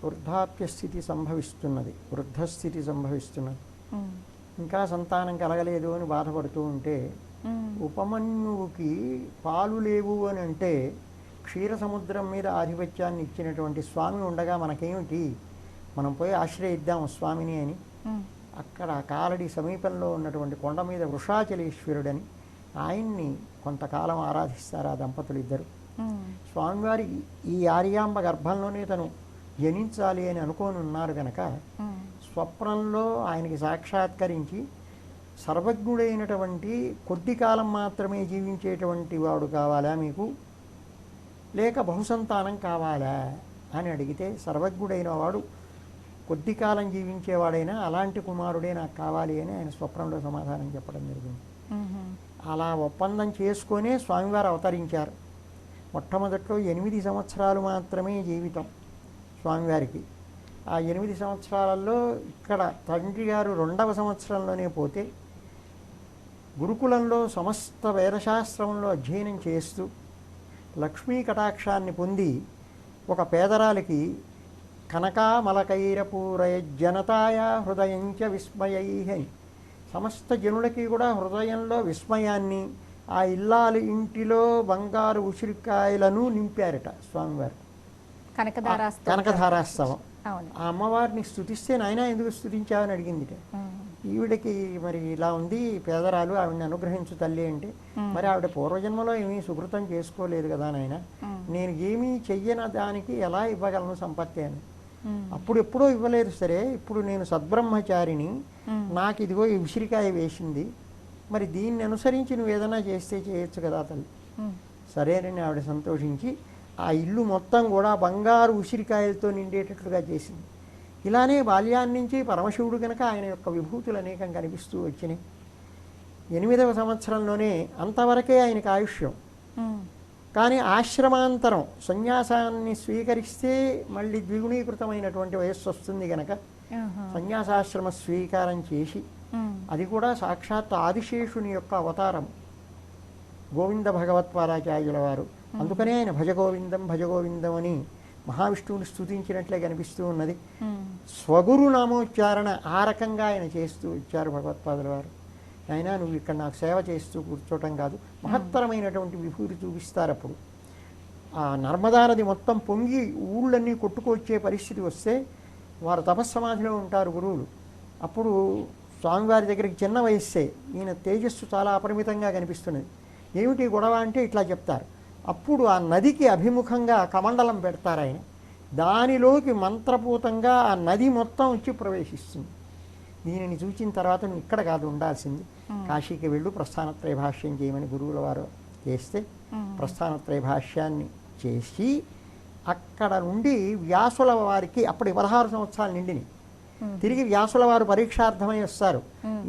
వృద్ధాప్యస్థితి సంభవిస్తున్నది, వృద్ధస్థితి సంభవిస్తున్నది. ఇంకా సంతానం కలగలేదు అని బాధపడుతూ ఉంటే, ఉపమన్యువుకి పాలు లేవు అని అంటే క్షీర సముద్రం మీద ఆధిపత్యాన్ని ఇచ్చినటువంటి స్వామి ఉండగా మనకేమిటి, మనం పోయి ఆశ్రయిద్దాం స్వామిని అని అక్కడ కాలడి సమీపంలో ఉన్నటువంటి కొండ మీద వృషాచలేశ్వరుడని ఆయన్ని కొంతకాలం ఆరాధిస్తారు ఆ దంపతులు ఇద్దరు. స్వామివారి ఈ ఆర్యాంబ గర్భంలోనే తను జనించాలి అని అనుకొని ఉన్నారు కనుక స్వప్నంలో ఆయనకి సాక్షాత్కరించి, సర్వజ్ఞుడైనటువంటి కొద్ది కాలం మాత్రమే జీవించేటువంటి వాడు కావాలా మీకు, లేక బహుసంతానం కావాలా అని అడిగితే, సర్వజ్ఞుడైన వాడు కొద్ది కాలం జీవించేవాడైనా అలాంటి కుమారుడే నాకు కావాలి అని ఆయన స్వప్నంలో సమాధానం చెప్పడం జరిగింది. అలా ఒప్పందం చేసుకొనే స్వామివారు అవతరించారు. మొట్టమొదట్లో 8 సంవత్సరాలు మాత్రమే జీవితం స్వామివారికి. ఆ 8 సంవత్సరాలలో ఇక్కడ తండ్రి గారు 2వ సంవత్సరంలోనే పోతే గురుకులంలో సమస్త వేదశాస్త్రంలో అధ్యయనం చేస్తూ లక్ష్మీ కటాక్షాన్ని పొంది ఒక పేదరాలికి కనకామలకైరపూరయ జనతాయ హృదయంచ విస్మయై అని సమస్త జనులకి కూడా హృదయంలో విస్మయాన్ని, ఆ ఇల్లాలి ఇంటిలో బంగారు ఉసిరికాయలను నింపారట స్వామివారు. కనకధారాస్తవం. అవును. ఆ అమ్మవారిని స్తుతిస్తే నాయన ఎందుకు స్తుతించావని అడిగిందిట. ఈవిడకి మరి ఇలా ఉంది పేదరాలు, ఆవిడని అనుగ్రహించు తల్లి అంటే, మరి ఆవిడ పూర్వజన్మలో ఏమీ సుకృతం చేసుకోలేదు కదా నాయన, నేను ఏమీ చెయ్యని దానికి ఎలా ఇవ్వగలను సంపత్తి అని. అప్పుడు ఎప్పుడో ఇవ్వలేదు సరే, ఇప్పుడు నేను సద్బ్రహ్మచారిని, నాకు ఇదిగో ఈ ఉసిరికాయ వేసింది, మరి దీన్ని అనుసరించి నువ్వు ఏదైనా చేస్తే చేయొచ్చు కదా తల్లి. సరేనని ఆవిడ సంతోషించి ఆ ఇల్లు మొత్తం కూడా బంగారు ఉసిరికాయలతో నిండేటట్లుగా చేసింది. ఇలానే బాల్యాన్ని నుంచి పరమశివుడు కనుక ఆయన యొక్క విభూతులు అనేకం కనిపిస్తూ వచ్చినాయి. 8వ సంవత్సరంలోనే అంతవరకే ఆయనకు ఆయుష్యం. కానీ ఆశ్రమాంతరం సన్యాసాన్ని స్వీకరిస్తే మళ్ళీ ద్విగుణీకృతమైనటువంటి వయస్సు వస్తుంది కనుక సన్యాసాశ్రమ స్వీకారం చేసి, అది కూడా సాక్షాత్ ఆదిశేషుని యొక్క అవతారం గోవింద భగవత్పాదాచార్యుల వారు. అందుకనే ఆయన భజగోవిందం అని మహావిష్ణువుని స్తుతించినట్లే కనిపిస్తూ ఉన్నది. స్వగురు నామోచ్చారణ ఆ రకంగా ఆయన చేస్తూ వచ్చారు భగవత్పాదుల వారు. అయినా నువ్వు ఇక్కడ నాకు సేవ చేస్తూ కూర్చోవటం కాదు, మహత్తరమైనటువంటి విభూతి చూపిస్తారు. అప్పుడు ఆ నర్మదా నది మొత్తం పొంగి ఊళ్ళన్నీ కొట్టుకొచ్చే పరిస్థితి వస్తే వారు తపస్సమాధిలో ఉంటారు గురువులు. అప్పుడు స్వామివారి దగ్గరికి చిన్న వయస్సే, ఈయన తేజస్సు చాలా అపరిమితంగా కనిపిస్తున్నది. ఏమిటి గొడవ అంటే ఇట్లా చెప్తారు. అప్పుడు ఆ నదికి అభిముఖంగా కమండలం పెడతారు ఆయన, దానిలోకి మంత్రపూతంగా ఆ నది మొత్తం వచ్చి ప్రవేశిస్తుంది. దీనిని చూచిన తర్వాత నువ్వు ఇక్కడ కాదు ఉండాల్సింది, కాశీకి వెళ్ళు, ప్రస్థానత్రయ భాష్యం చేయమని గురువుల వారు చేస్తే ప్రస్థానత్రయ భాష్యాన్ని చేసి అక్కడ నుండి వ్యాసుల వారికి అప్పటి 16 సంవత్సరాలు నిండిని. తిరిగి వ్యాసుల వారు పరీక్షార్థమై వస్తారు.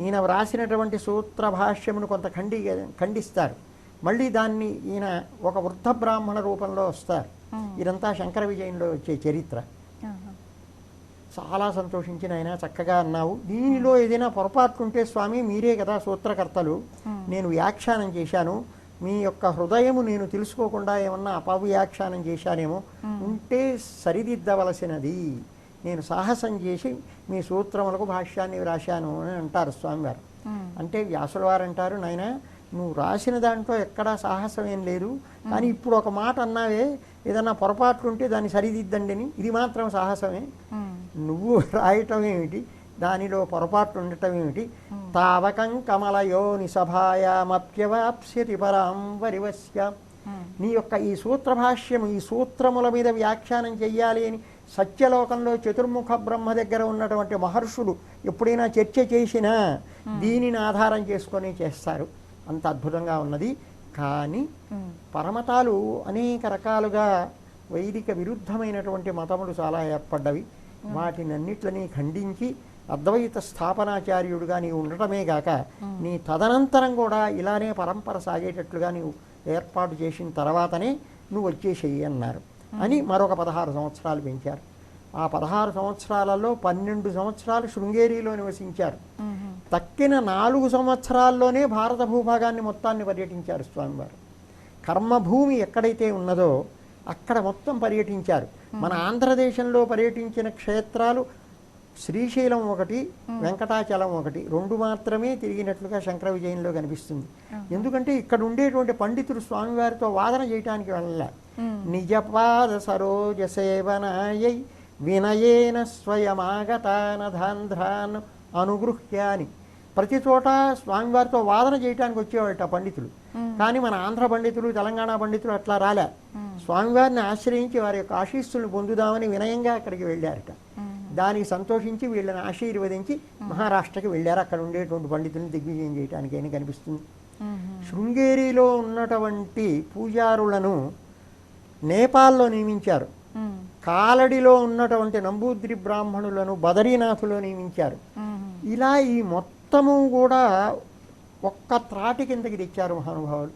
ఈయన వ్రాసినటువంటి సూత్ర భాష్యమును కొంత ఖండిస్తారు. మళ్ళీ దాన్ని ఈయన ఒక వృద్ధ బ్రాహ్మణ రూపంలో వస్తారు. ఇదంతా శంకర విజయంలో వచ్చే చరిత్ర. చాలా సంతోషించిన ఆయన చక్కగా అన్నావు, దీనిలో ఏదైనా పొరపాటు ఉంటే స్వామి మీరే కదా సూత్రకర్తలు, నేను వ్యాఖ్యానం చేశాను, మీ యొక్క హృదయము నేను తెలుసుకోకుండా ఏమన్నా అపవ్యాఖ్యానం చేశానేమో, ఉంటే సరిదిద్దవలసినది, నేను సాహసం చేసి మీ సూత్రములకు భాష్యాన్ని వ్రాశాను అని అంటారు స్వామివారు. అంటే వ్యాసుల వారు అంటారు, నాయన నువ్వు రాసిన దాంట్లో ఎక్కడా సాహసం ఏం లేదు, కానీ ఇప్పుడు ఒక మాట అన్నావే, ఏదన్నా పొరపాట్లు ఉంటే దాన్ని సరిదిద్దండి అని, ఇది మాత్రం సాహసమే. నువ్వు రాయటం ఏమిటి, దానిలో పొరపాట్లు ఉండటం ఏమిటి, తావకం కమలయో నిసభాయామప్యవాప్స్యతి పరాం వరివస్య. నీ యొక్క ఈ సూత్రభాష్యము, ఈ సూత్రముల మీద వ్యాఖ్యానం చెయ్యాలి అని సత్యలోకంలో చతుర్ముఖ బ్రహ్మ దగ్గర ఉన్నటువంటి మహర్షులు ఎప్పుడైనా చర్చ చేసినా దీనిని ఆధారం చేసుకొని చేస్తారు. అంత అద్భుతంగా ఉన్నది. కానీ పరమతాలు అనేక రకాలుగా వైదిక విరుద్ధమైనటువంటి మతములు చాలా ఏర్పడ్డవి. వాటినన్నిట్లని ఖండించి అద్వైత స్థాపనాచార్యుడుగా నీవు ఉండటమే గాక నీ తదనంతరం కూడా ఇలానే పరంపర సాగేటట్లుగా నీవు ఏర్పాటు చేసిన తర్వాతనే నువ్వు వచ్చేసేయి అన్నారు అని మరొక 16 సంవత్సరాలు పెంచారు. ఆ 16 సంవత్సరాలలో 12 సంవత్సరాలు శృంగేరిలో నివసించారు. తక్కిన 4 సంవత్సరాల్లోనే భారత భూభాగాన్ని మొత్తాన్ని పర్యటించారు స్వామివారు. కర్మభూమి ఎక్కడైతే ఉన్నదో అక్కడ మొత్తం పర్యటించారు. మన ఆంధ్రదేశంలో పర్యటించిన క్షేత్రాలు శ్రీశైలం ఒకటి, వెంకటాచలం ఒకటి, 2 మాత్రమే తిరిగినట్లుగా శంకర విజయంలో కనిపిస్తుంది. ఎందుకంటే ఇక్కడ ఉండేటువంటి పండితులు స్వామివారితో వాదన చేయటానికి వెళ్ళలే. నిజపాద సరోజ సేవనాయై వినయేన స్వయమాగతానధాంధ్రాన్ అనుగృహ్య అని ప్రతి చోట స్వామివారితో వాదన చేయడానికి వచ్చేవాళ్ళట పండితులు. కానీ మన ఆంధ్ర పండితులు, తెలంగాణ పండితులు అట్లా రాలే. స్వామివారిని ఆశ్రయించి వారి యొక్క ఆశీస్సులను పొందుదామని వినయంగా అక్కడికి వెళ్ళారట. దానికి సంతోషించి వీళ్ళని ఆశీర్వదించి మహారాష్ట్రకి వెళ్ళారు. అక్కడ ఉండేటువంటి పండితులను దిగ్విజయం చేయడానికి అని కనిపిస్తుంది. శృంగేరిలో ఉన్నటువంటి పూజారులను నేపాల్లో నియమించారు. కాలడిలో ఉన్నటువంటి నంబూద్రి బ్రాహ్మణులను బదరీనాథులో నియమించారు. ఇలా ఈ మొత్తము కూడా ఒక్క త్రాటి కిందకి తెచ్చారు మహానుభావులు.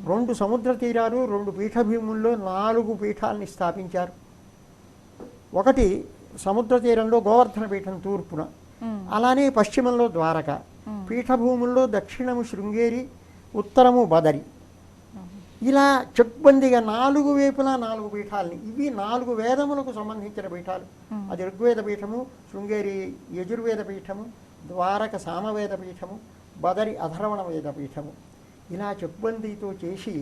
2 సముద్ర తీరాలు, 2 పీఠభూముల్లో 4 పీఠాలని స్థాపించారు. ఒకటి సముద్ర తీరంలో గోవర్ధన పీఠం తూర్పున, అలానే పశ్చిమంలో ద్వారక, పీఠభూముల్లో దక్షిణము శృంగేరి, ఉత్తరము బదరి. ఇలా చెక్బందిగా 4 వైపులా 4 పీఠాలని. ఇవి 4 వేదములకు సంబంధించిన పీఠాలు. అది ఋగ్వేద పీఠము, శృంగేరి యజుర్వేద పీఠము, ద్వారక సామవేద పీఠము, బదరి అధర్వణ వేద పీఠము. ఇలా చెక్బందీతో చేసి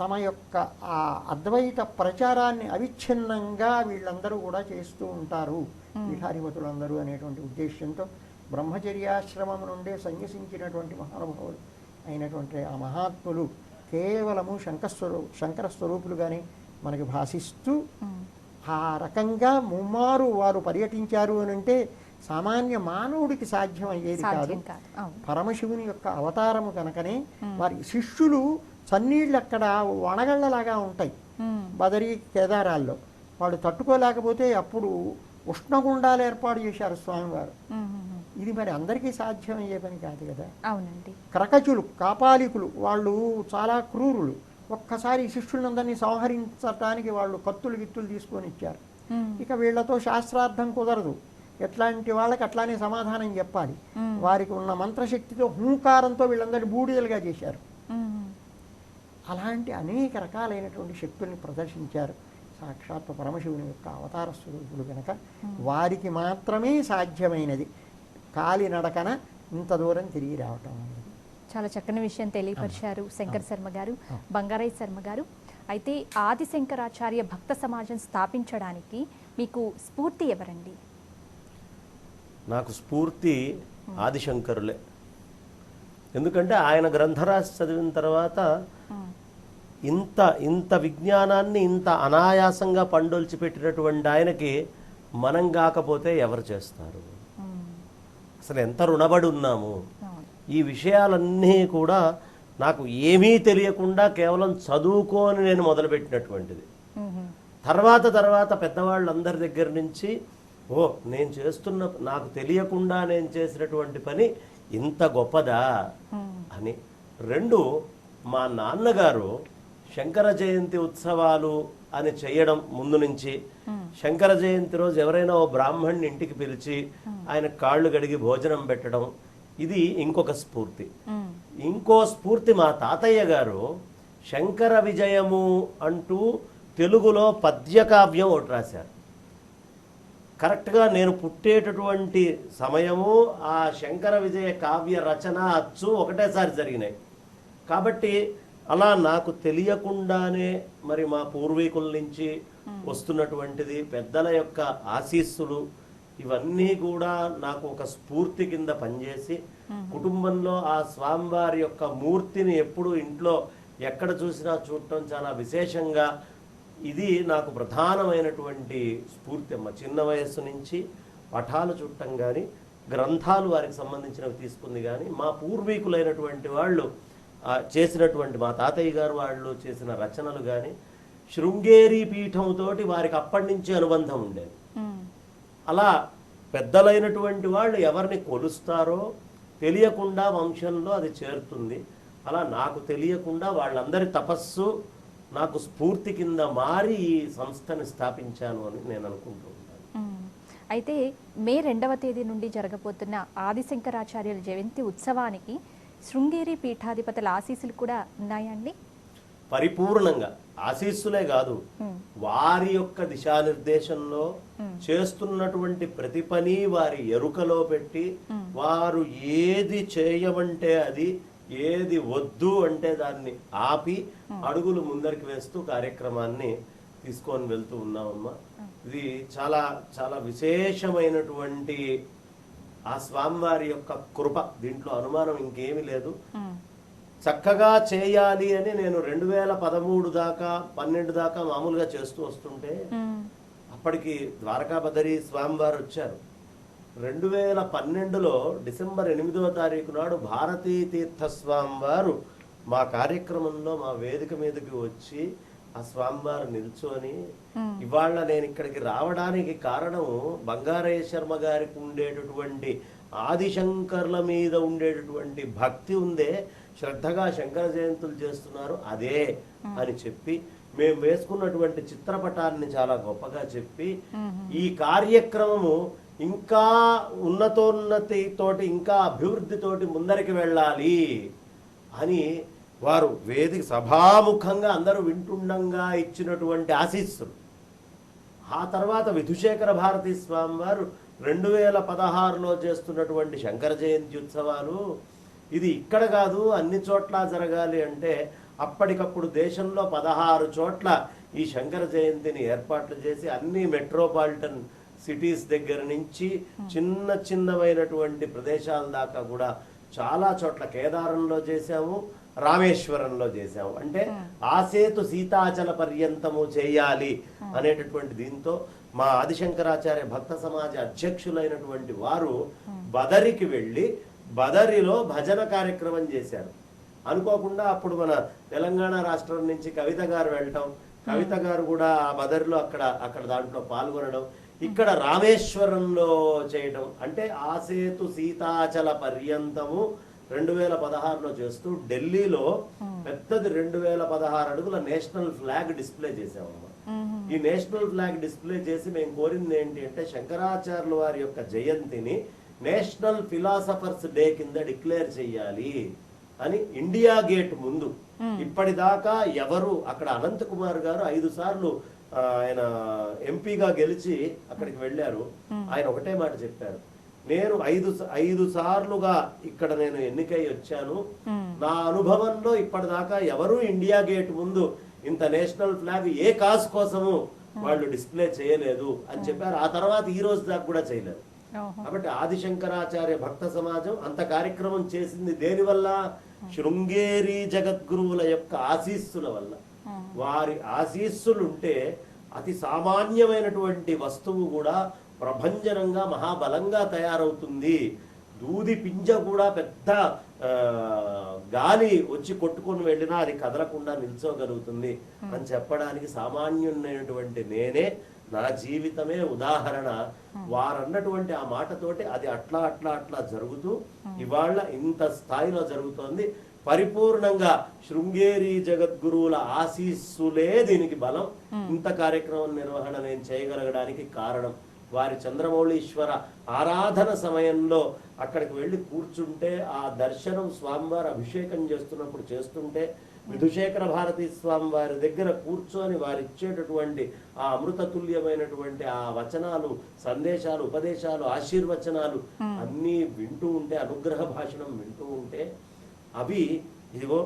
తమ యొక్క ఆ అద్వైత ప్రచారాన్ని అవిచ్ఛిన్నంగా వీళ్ళందరూ కూడా చేస్తూ ఉంటారు, పీఠాధిపతులందరూ అనేటువంటి ఉద్దేశ్యంతో బ్రహ్మచర్యాశ్రమం నుండే సన్యసించినటువంటి మహానుభావులు అయినటువంటి ఆ మహాత్ములు కేవలము శంకర స్వరూపులుగానే మనకి భాషిస్తూ ఆ రకంగా ముమ్మారు వారు పర్యటించారు అని అంటే సామాన్య మానవుడికి సాధ్యం అయ్యేది కాదు. పరమశివుని యొక్క అవతారము కనుకనే వారి శిష్యులు సన్నీళ్ళు అక్కడ వనగళ్ళలాగా ఉంటాయి బదరి కేదారాల్లో. వాళ్ళు తట్టుకోలేకపోతే అప్పుడు ఉష్ణగుండాలు ఏర్పాటు చేశారు స్వామివారు. ఇది మరి అందరికీ సాధ్యం అయ్యే పని కాదు కదా. అవునండి. క్రకచులు, కాపాలికులు వాళ్ళు చాలా క్రూరులు. ఒక్కసారి శిష్యులందరినీ సంహరించడానికి వాళ్ళు కత్తులు గిత్తులు తీసుకొని ఇచ్చారు. ఇక వీళ్లతో శాస్త్రార్థం కుదరదు. ఎట్లాంటి వాళ్ళకి అట్లానే సమాధానం చెప్పాలి. వారికి ఉన్న మంత్రశక్తితో హూంకారంతో వీళ్ళందరినీ బూడిదలుగా చేశారు. అలాంటి అనేక రకాలైనటువంటి శక్తుల్ని ప్రదర్శించారు సాక్షాత్ పరమశివుని యొక్క అవతార స్వరూపులు కనుక వారికి మాత్రమే సాధ్యమైనది కాలినడకన ఇంత దూరం తిరిగి రావటం అనేది. చాలా చక్కని విషయం తెలియపరిచారు శంకర్ శర్మ గారు, బంగారయ్య శర్మ గారు. అయితే ఆది శంకరాచార్య భక్త సమాజం స్థాపించడానికి మీకు స్ఫూర్తి ఎవరండి? నాకు స్ఫూర్తి ఆదిశంకరులే. ఎందుకంటే ఆయన గ్రంథరాశి చదివిన తర్వాత ఇంత విజ్ఞానాన్ని ఇంత అనాయాసంగా పండొల్చి పెట్టినటువంటి ఆయనకి మనం కాకపోతే ఎవరు చేస్తారు? అసలు ఎంత రుణపడి ఉన్నాము. ఈ విషయాలన్నీ కూడా నాకు ఏమీ తెలియకుండా కేవలం చదువుకొని నేను మొదలుపెట్టినటువంటిది. తర్వాత పెద్దవాళ్ళందరి దగ్గర నుంచి నేను చేస్తున్న, నాకు తెలియకుండా నేను చేసినటువంటి పని ఇంత గొప్పదా అని. 2, మా నాన్నగారు శంకర జయంతి ఉత్సవాలు అని చేయడం ముందు నుంచి, శంకర జయంతి రోజు ఎవరైనా ఓ బ్రాహ్మణ్ణి ఇంటికి పిలిచి ఆయన కాళ్ళు గడిగి భోజనం పెట్టడం, ఇది ఇంకొక స్ఫూర్తి. ఇంకో స్ఫూర్తి మా తాతయ్య గారు శంకర విజయము అంటూ తెలుగులో పద్యకావ్యం ఒకటి రాశారు. కరెక్ట్గా నేను పుట్టేటటువంటి సమయము ఆ శంకర విజయ కావ్య రచన అచ్చు ఒకటేసారి జరిగినాయి. కాబట్టి అలా నాకు తెలియకుండానే మరి మా పూర్వీకుల నుంచి వస్తున్నటువంటిది, పెద్దల యొక్క ఆశీస్సులు, ఇవన్నీ కూడా నాకు ఒక స్ఫూర్తి కింద పనిచేసి కుటుంబంలో ఆ స్వామివారి యొక్క మూర్తిని ఎప్పుడు ఇంట్లో ఎక్కడ చూసినా చూడటం చాలా విశేషంగా, ఇది నాకు ప్రధానమైనటువంటి స్ఫూర్తి అమ్మ. చిన్న వయస్సు నుంచి పఠాలు చుట్టం కానీ, గ్రంథాలు వారికి సంబంధించినవి తీసుకుంది కానీ, మా పూర్వీకులైనటువంటి వాళ్ళు చేసినటువంటి మా తాతయ్య గారు వాళ్ళు చేసిన రచనలు కానీ, శృంగేరి పీఠంతోటి వారికి అప్పటి నుంచి అనుబంధం ఉండేది. అలా పెద్దలైనటువంటి వాళ్ళు ఎవరిని కొలుస్తారో తెలియకుండా వంశంలో అది చేరుతుంది. అలా నాకు తెలియకుండా వాళ్ళందరి తపస్సు నాకు స్ఫూర్తి కింద మారి ఈ సంస్థని స్థాపించాను అని నేను అనుకుంటూ ఉంటాను. అయితే మే 2వ తేదీ నుండి జరగబోతున్న ఆదిశంకరాచార్యుల జయంతి ఉత్సవానికి శృంగేరి పీఠాధిపతుల ఆశీస్సులు కూడా ఉన్నాయండి? పరిపూర్ణంగా ఆశీస్సులే కాదు, వారి యొక్క దిశానిర్దేశంలో చేస్తున్నటువంటి ప్రతి పని వారి ఎరుకలో పెట్టి, వారు ఏది చేయమంటే అది, ఏది వద్దు అంటే దాన్ని ఆపి అడుగులు ముందరికి వేస్తూ కార్యక్రమాన్ని తీసుకొని వెళ్తూ ఉన్నామమ్మా. ఇది చాలా చాలా విశేషమైనటువంటి ఆ స్వామివారి యొక్క కృప, దీంట్లో అనుమానం ఇంకేమీ లేదు. చక్కగా చేయాలి అని నేను 2013 దాకా 12 దాకా మామూలుగా చేస్తూ వస్తుంటే అప్పటికి ద్వారకా బదరి స్వామివారు వచ్చారు. 2012లో డిసెంబర్ 8వ తారీఖు నాడు భారతీ తీర్థ స్వామివారు మా కార్యక్రమంలో మా వేదిక మీదకి వచ్చి ఆ స్వామివారు నిల్చొని, ఇవాళ నేను ఇక్కడికి రావడానికి కారణం బంగారయ్య శర్మ గారికి ఉండేటటువంటి ఆదిశంకర్ల మీద ఉండేటటువంటి భక్తి ఉందే, శ్రద్ధగా శంకర జయంతులు చేస్తున్నారు అదే అని చెప్పి, మేము వేసుకున్నటువంటి చిత్రపటాన్ని చాలా గొప్పగా చెప్పి, ఈ కార్యక్రమము ఇంకా ఉన్నతోన్నతితోటి ఇంకా అభివృద్ధితోటి ముందరికి వెళ్ళాలి అని వారు వేదిక సభాముఖంగా అందరూ వింటుండగా ఇచ్చినటువంటి ఆశీస్సులు. ఆ తర్వాత విధుశేఖర భారతీ స్వామి వారు 2016లో చేస్తున్నటువంటి శంకర జయంతి ఉత్సవాలు ఇది ఇక్కడ కాదు అన్ని చోట్ల జరగాలి అంటే అప్పటికప్పుడు దేశంలో 16 చోట్ల ఈ శంకర జయంతిని ఏర్పాట్లు చేసి అన్ని మెట్రోపాలిటన్ సిటీస్ దగ్గర నుంచి చిన్నమైనటువంటి ప్రదేశాల దాకా కూడా చాలా చోట్ల కేదారంలో చేశాము, రామేశ్వరంలో చేశాము. అంటే ఆసేతు సీతాచల పర్యంతము చేయాలి అనేటటువంటి దీంతో మా ఆదిశంకరాచార్య భక్త సమాజ అధ్యక్షులైనటువంటి వారు బదరికి వెళ్ళి బదరిలో భజన కార్యక్రమం చేశారు. అనుకోకుండా అప్పుడు మన తెలంగాణ రాష్ట్రం నుంచి కవిత గారు వెళ్ళటం, కవిత గారు కూడా ఆ బదరిలో అక్కడ దాంట్లో పాల్గొనడం, ఇక్కడ రామేశ్వరంలో చేయడం, అంటే ఆసేతు సీతాచల పర్యంతము 2016లో చేస్తూ ఢిల్లీలో పెద్దది 2016 అడుగుల నేషనల్ ఫ్లాగ్ డిస్ప్లే చేసామమ్మా. ఈ నేషనల్ ఫ్లాగ్ డిస్ప్లే చేసి మేము కోరింది ఏంటి అంటే శంకరాచార్యుల వారి యొక్క జయంతిని నేషనల్ ఫిలాసఫర్స్ డే కింద డిక్లేర్ చెయ్యాలి అని ఇండియా గేట్ ముందు. ఇప్పటిదాకా ఎవరు అక్కడ అనంత్ కుమార్ గారు 5 సార్లు ఆయన ఎంపీగా గెలిచి అక్కడికి వెళ్ళారు. ఆయన ఒకటే మాట చెప్పారు, నేను 5 సార్లుగా ఇక్కడ నేను ఎన్నికై వచ్చాను, నా అనుభవంలో ఇప్పటిదాకా ఎవరు ఇండియా గేట్ ముందు ఇంత నేషనల్ ఫ్లాగ్ ఏ కాజ్ కోసము వాళ్ళు డిస్ప్లే చేయలేదు అని చెప్పారు. ఆ తర్వాత ఈ రోజు దాకా కూడా చేయలేదు. కాబట్టి ఆదిశంకరాచార్య భక్త సమాజం అంత కార్యక్రమం చేసింది దేనివల్ల? శృంగేరి జగద్గురువుల యొక్క ఆశీస్సుల వల్ల. వారి ఆశీస్సులుంటే అతి సామాన్యమైనటువంటి వస్తువు కూడా ప్రభంజనంగా మహాబలంగా తయారవుతుంది. దూది పింజ కూడా పెద్ద గాలి వచ్చి కొట్టుకొని వెళ్ళినా అది కదలకుండా నిల్చోగలుగుతుంది అని చెప్పడానికి సామాన్యునైనటువంటి నేనే, నా జీవితమే ఉదాహరణ. వారన్నటువంటి ఆ మాటతోటి అది అట్లా జరుగుతూ ఇవాళ ఇంత స్థాయిలో జరుగుతోంది. పరిపూర్ణంగా శృంగేరి జగద్గురువుల ఆశీస్సులే దీనికి బలం. ఇంత కార్యక్రమం నిర్వహణ నేను చేయగలగడానికి కారణం. వారి చంద్రమౌళీశ్వర ఆరాధన సమయంలో అక్కడికి వెళ్ళి కూర్చుంటే ఆ దర్శనం స్వామివారి అభిషేకం చేస్తున్నప్పుడు చేస్తుంటే విధుశేఖర భారతీ స్వామి వారి దగ్గర కూర్చొని వారు ఇచ్చేటటువంటి ఆ అమృతతుల్యమైనటువంటి ఆ వచనాలు, సందేశాలు, ఉపదేశాలు, ఆశీర్వచనాలు అన్నీ వింటూ ఉంటే, అనుగ్రహ భాషణం వింటూ ఉంటే అవి ఇదిగో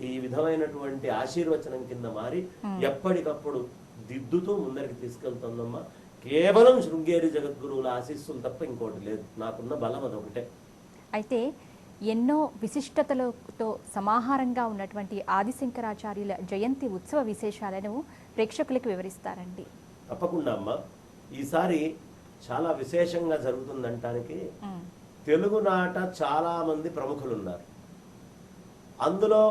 ఈ విధమైనటువంటి ఆశీర్వచనం కింద మారి ఎప్పటికప్పుడు దిద్దుతూ ముందరికి తీసుకెళ్తుందమ్మా. కేవలం శృంగేరి జగద్గురువుల ఆశీస్సులు తప్ప ఇంకోటి లేదు. నాకున్న బలం అదొకటే. అయితే ఎన్నో విశిష్టతలతో సమాహారంగా ఉన్నటువంటి ఆదిశంకరాచార్యుల జయంతి ఉత్సవ విశేషాలను ప్రేక్షకులకు వివరిస్తారండి. తప్పకుండా అమ్మా. ఈసారి చాలా విశేషంగా జరుగుతుందంటానికి తెలుగునాట చాలా మంది ప్రముఖులు ఉన్నారు. అందులో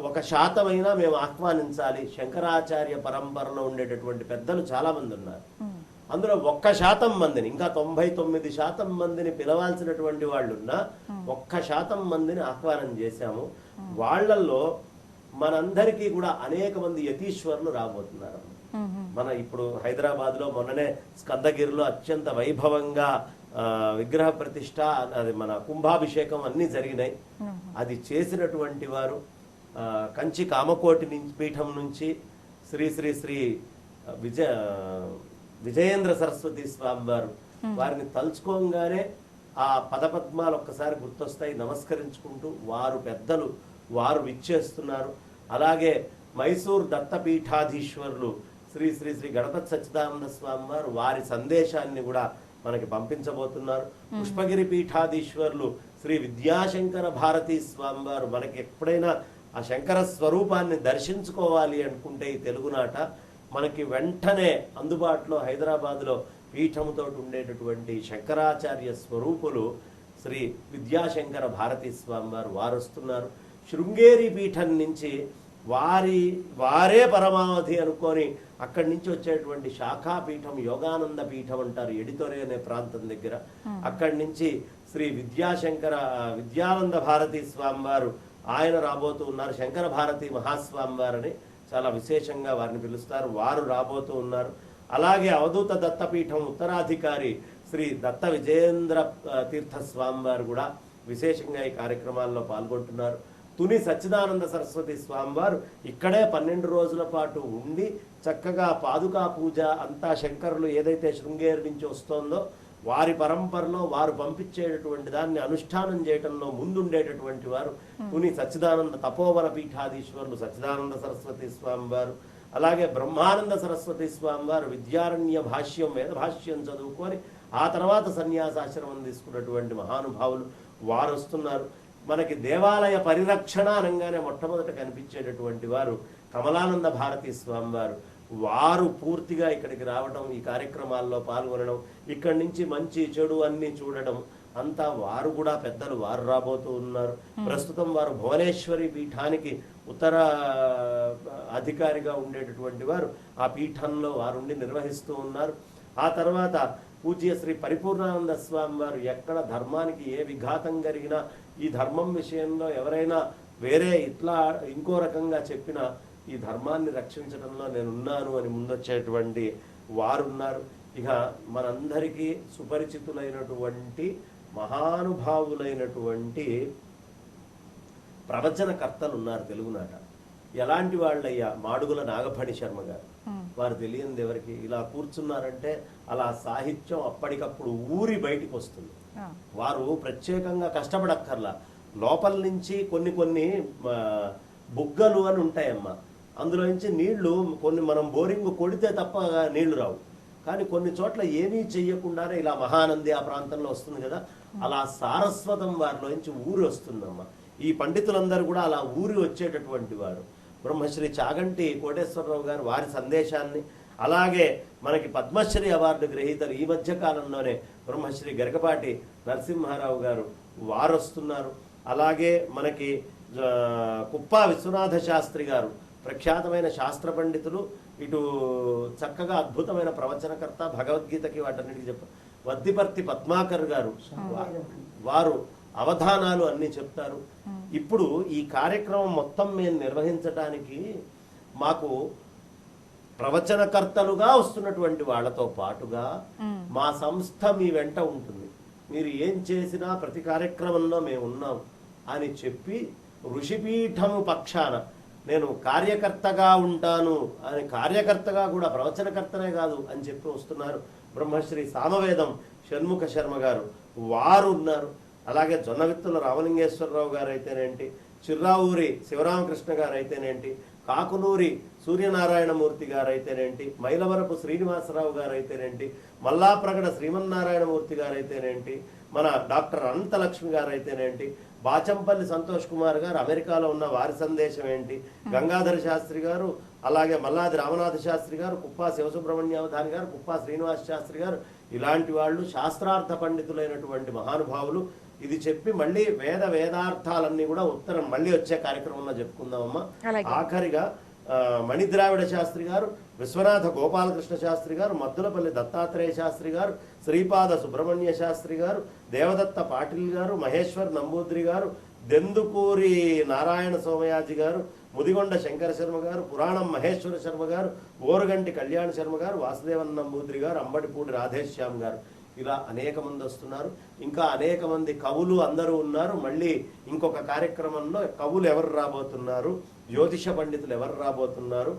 ఒక శాతమైనా మేము ఆహ్వానించాలి. శంకరాచార్య పరంపరలో ఉండేటటువంటి పెద్దలు చాలా మంది ఉన్నారు. అందులో 1% మందిని, ఇంకా 99% మందిని పిలవాల్సినటువంటి వాళ్ళు ఉన్నా 1% మందిని ఆహ్వానం చేశాము. వాళ్ళల్లో మనందరికీ కూడా అనేక మంది యతీశ్వరులు రాబోతున్నారు. మన ఇప్పుడు హైదరాబాద్ లో మొన్ననే స్కందగిరిలో అత్యంత వైభవంగా విగ్రహ ప్రతిష్ట, అది మన కుంభాభిషేకం అన్ని జరిగినాయి. అది చేసినటువంటి వారు కంచి కామకోటి పీఠం నుంచి శ్రీ శ్రీ శ్రీ విజయేంద్ర సరస్వతి స్వామి వారు. వారిని తలుచుకోగానే ఆ పదపద్మాలు ఒక్కసారి గుర్తొస్తాయి. నమస్కరించుకుంటూ వారు పెద్దలు, వారు విచ్చేస్తున్నారు. అలాగే మైసూర్ దత్తపీఠాధీశ్వరులు శ్రీ శ్రీ శ్రీ గణపతి సచ్చిదానంద స్వామి వారు వారి సందేశాన్ని కూడా మనకి పంపించబోతున్నారు. పుష్పగిరి పీఠాధీశ్వరులు శ్రీ విద్యాశంకర భారతీ స్వామి వారు మనకి ఎప్పుడైనా ఆ శంకర స్వరూపాన్ని దర్శించుకోవాలి అనుకుంటే ఈ తెలుగునాట మనకి వెంటనే అందుబాటులో హైదరాబాద్లో పీఠముతో ఉండేటటువంటి శంకరాచార్య స్వరూపులు శ్రీ విద్యాశంకర భారతీ స్వామి వారు వస్తున్నారు. శృంగేరి పీఠం నుంచి వారే పరమావధి అనుకొని అక్కడి నుంచి వచ్చేటువంటి శాఖాపీఠం యోగానంద పీఠం అంటారు ఎడితొరే అనే ప్రాంతం దగ్గర. అక్కడి నుంచి శ్రీ విద్యానంద భారతీ స్వామివారు ఆయన రాబోతూ ఉన్నారు. శంకర భారతి మహాస్వామివారని చాలా విశేషంగా వారిని పిలుస్తారు, వారు రాబోతూ ఉన్నారు. అలాగే అవధూత దత్తపీఠం ఉత్తరాధికారి శ్రీ దత్త విజయేంద్ర తీర్థ స్వామివారు కూడా విశేషంగా ఈ కార్యక్రమాల్లో పాల్గొంటున్నారు. తుని సచ్చిదానంద సరస్వతి స్వామివారు ఇక్కడే 12 రోజుల పాటు ఉండి చక్కగా పాదుకా పూజ అంతా శంకరులు ఏదైతే శృంగేరి నుంచి వస్తోందో వారి పరంపరలో వారు పంపించేటటువంటి దాన్ని అనుష్ఠానం చేయటంలో ముందుండేటటువంటి వారు తుని సచ్చిదానంద తపోవన పీఠాధీశ్వరులు సచ్చిదానంద సరస్వతి స్వామివారు. అలాగే బ్రహ్మానంద సరస్వతి స్వామివారు విద్యారణ్య భాష్యం వేద భాష్యం చదువుకొని ఆ తర్వాత సన్యాసాశ్రమం తీసుకున్నటువంటి మహానుభావులు వారు వస్తున్నారు. మనకి దేవాలయ పరిరక్షణ అనగానే మొట్టమొదట కనిపించేటటువంటి వారు కమలానంద భారతీ స్వామివారు. వారు పూర్తిగా ఇక్కడికి రావడం, ఈ కార్యక్రమాల్లో పాల్గొనడం, ఇక్కడి నుంచి మంచి చెడు అన్ని చూడడం అంతా వారు కూడా పెద్దలు వారు రాబోతూ ఉన్నారు. ప్రస్తుతం వారు భువనేశ్వరి పీఠానికి ఉత్తర అధికారిగా ఉండేటటువంటి వారు ఆ పీఠంలో వారుండి నిర్వహిస్తూ ఉన్నారు. ఆ తర్వాత పూజ్య శ్రీ పరిపూర్ణానంద స్వామి వారు ఎక్కడ ధర్మానికి ఏ విఘాతం జరిగినా ఈ ధర్మం విషయంలో ఎవరైనా వేరే ఇట్లా ఇంకో రకంగా చెప్పినా ఈ ధర్మాన్ని రక్షించడంలో నేనున్నాను అని ముందొచ్చేటువంటి వారున్నారు. ఇక మనందరికీ సుపరిచితులైనటువంటి మహానుభావులైనటువంటి ప్రవచనకర్తలు ఉన్నారు తెలుగునాట. ఎలాంటి వాళ్ళయ్యా? మాడుగుల నాగఫణి శర్మ గారు. వారు తెలియంది ఎవరికి? ఇలా కూర్చున్నారంటే అలా సాహిత్యం అప్పటికప్పుడు ఊరి బయటికి వస్తుంది. వారు ప్రత్యేకంగా కష్టపడక్కర్లా. లోపల నుంచి కొన్ని బుగ్గలు అని ఉంటాయమ్మా, అందులో నుంచి నీళ్లు కొన్ని మనం బోరింగ్ కొడితే తప్ప నీళ్లు రావు. కానీ కొన్ని చోట్ల ఏమీ చెయ్యకుండానే ఇలా మహానంది ఆ ప్రాంతంలో వస్తుంది కదా, అలా సారస్వతం వారిలో నుంచి ఊరి వస్తుందమ్మా. ఈ పండితులందరూ కూడా అలా ఊరి వచ్చేటటువంటి వారు. బ్రహ్మశ్రీ చాగంటి కోటేశ్వరరావు గారు వారి సందేశాన్ని, అలాగే మనకి పద్మశ్రీ అవార్డు గ్రహీతలు ఈ మధ్య కాలంలోనే బ్రహ్మశ్రీ గరికపాటి నరసింహారావు గారు వారు వస్తున్నారు. అలాగే మనకి కుప్పా విశ్వనాథ శాస్త్రి గారు ప్రఖ్యాతమైన శాస్త్ర పండితులు, ఇటు చక్కగా అద్భుతమైన ప్రవచనకర్త, భగవద్గీతకి వాటన్నిటికీ వద్దిపర్తి పద్మాకర్ గారు వారు అవధానాలు అన్ని చెప్తారు. ఇప్పుడు ఈ కార్యక్రమం మొత్తం మేము నిర్వహించడానికి మాకు ప్రవచనకర్తలుగా వస్తున్నటువంటి వాళ్ళతో పాటుగా మా సంస్థ మీ వెంట ఉంటుంది, మీరు ఏం చేసినా ప్రతి కార్యక్రమంలో మేము ఉన్నాం అని చెప్పి ఋషిపీఠము పక్షాన నేను కార్యకర్తగా ఉంటాను అని, కార్యకర్తగా కూడా ప్రవచనకర్తనే కాదు అని చెప్పి వస్తున్నారు బ్రహ్మశ్రీ సామవేదం షణ్ముఖ శర్మ గారు వారు ఉన్నారు. అలాగే జొన్నవిత్తుల రామలింగేశ్వరరావు గారు అయితేనేంటి, చిర్రావూరి శివరామకృష్ణ గారు అయితేనేంటి, కాకునూరి సూర్యనారాయణమూర్తి గారు అయితేనేంటి, మైలవరపు శ్రీనివాసరావు గారు అయితేనేంటి, మల్లాప్రగడ శ్రీమన్నారాయణమూర్తి గారు అయితేనేంటి, మన డాక్టర్ అనంతలక్ష్మి గారు అయితేనేంటి, బాచంపల్లి సంతోష్ కుమార్ గారు అమెరికాలో ఉన్న వారి సందేశం ఏంటి, గంగాధర శాస్త్రి గారు, అలాగే మల్లాది రామనాథ శాస్త్రి గారు, కుప్పా శివసుబ్రహ్మణ్యావధాని గారు, కుప్పా శ్రీనివాస శాస్త్రి గారు, ఇలాంటి వాళ్ళు శాస్త్రార్థ పండితులైనటువంటి మహానుభావులు. ఇది చెప్పి మళ్ళీ వేదార్థాలన్నీ కూడా ఉత్తరం మళ్ళీ వచ్చే కార్యక్రమంలో చెప్పుకుందామమ్మా. ఆఖరిగా మణిద్రావిడ శాస్త్రి గారు, విశ్వనాథ గోపాలకృష్ణ శాస్త్రి గారు, మద్దులపల్లి దత్తాత్రేయ శాస్త్రి గారు, శ్రీపాద సుబ్రహ్మణ్య శాస్త్రి గారు, దేవదత్త పాటిల్ గారు, మహేశ్వర్ నంబూద్రి గారు, దెందుకూరి నారాయణ సోమయాజి గారు, ముదిగొండ శంకర శర్మ గారు, పురాణం మహేశ్వర శర్మ గారు, ఓరుగంటి కళ్యాణ శర్మ గారు, వాసుదేవన్ నంబూద్రి గారు, అంబడిపూడి రాధేశ్యామ్ గారు, ఇలా అనేక మంది వస్తున్నారు. ఇంకా అనేక మంది కవులు అందరూ ఉన్నారు. మళ్ళీ ఇంకొక కార్యక్రమంలో కవులు ఎవరు రాబోతున్నారు, జ్యోతిష పండితులు ఎవరు రాబోతున్నారు,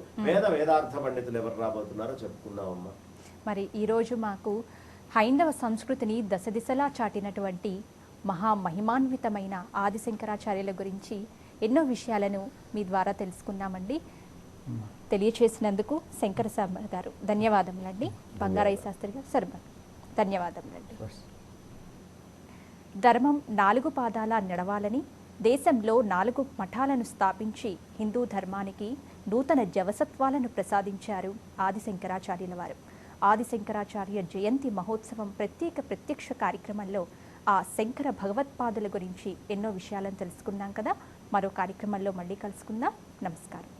వేదార్థ పండితులు ఎవరు రాబోతున్నారో చెప్పుకుందామమ్మా. మరి ఈరోజు మాకు హైందవ సంస్కృతిని దశ దిశలా చాటినటువంటి మహామహిమాన్వితమైన ఆదిశంకరాచార్యుల గురించి ఎన్నో విషయాలను మీ ద్వారా తెలుసుకున్నామండి. తెలియచేసినందుకు శంకర శర్మ గారు ధన్యవాదములండి. బంగారయ్య శాస్త్రి గారు శర్మ ధన్యవాదములండి. ధర్మం 4 పాదాల నడవాలని, దేశంలో 4 మఠాలను స్థాపించి హిందూ ధర్మానికి నూతన జవసత్వాలను ప్రసాదించారు ఆదిశంకరాచార్యుల వారు. ఆదిశంకరాచార్య జయంతి మహోత్సవం ప్రత్యక్ష కార్యక్రమంలో ఆ శంకర భగవత్పాదుల గురించి ఎన్నో విషయాలను తెలుసుకున్నాం కదా. మరో కార్యక్రమంలో మళ్ళీ కలుసుకుందాం. నమస్కారం.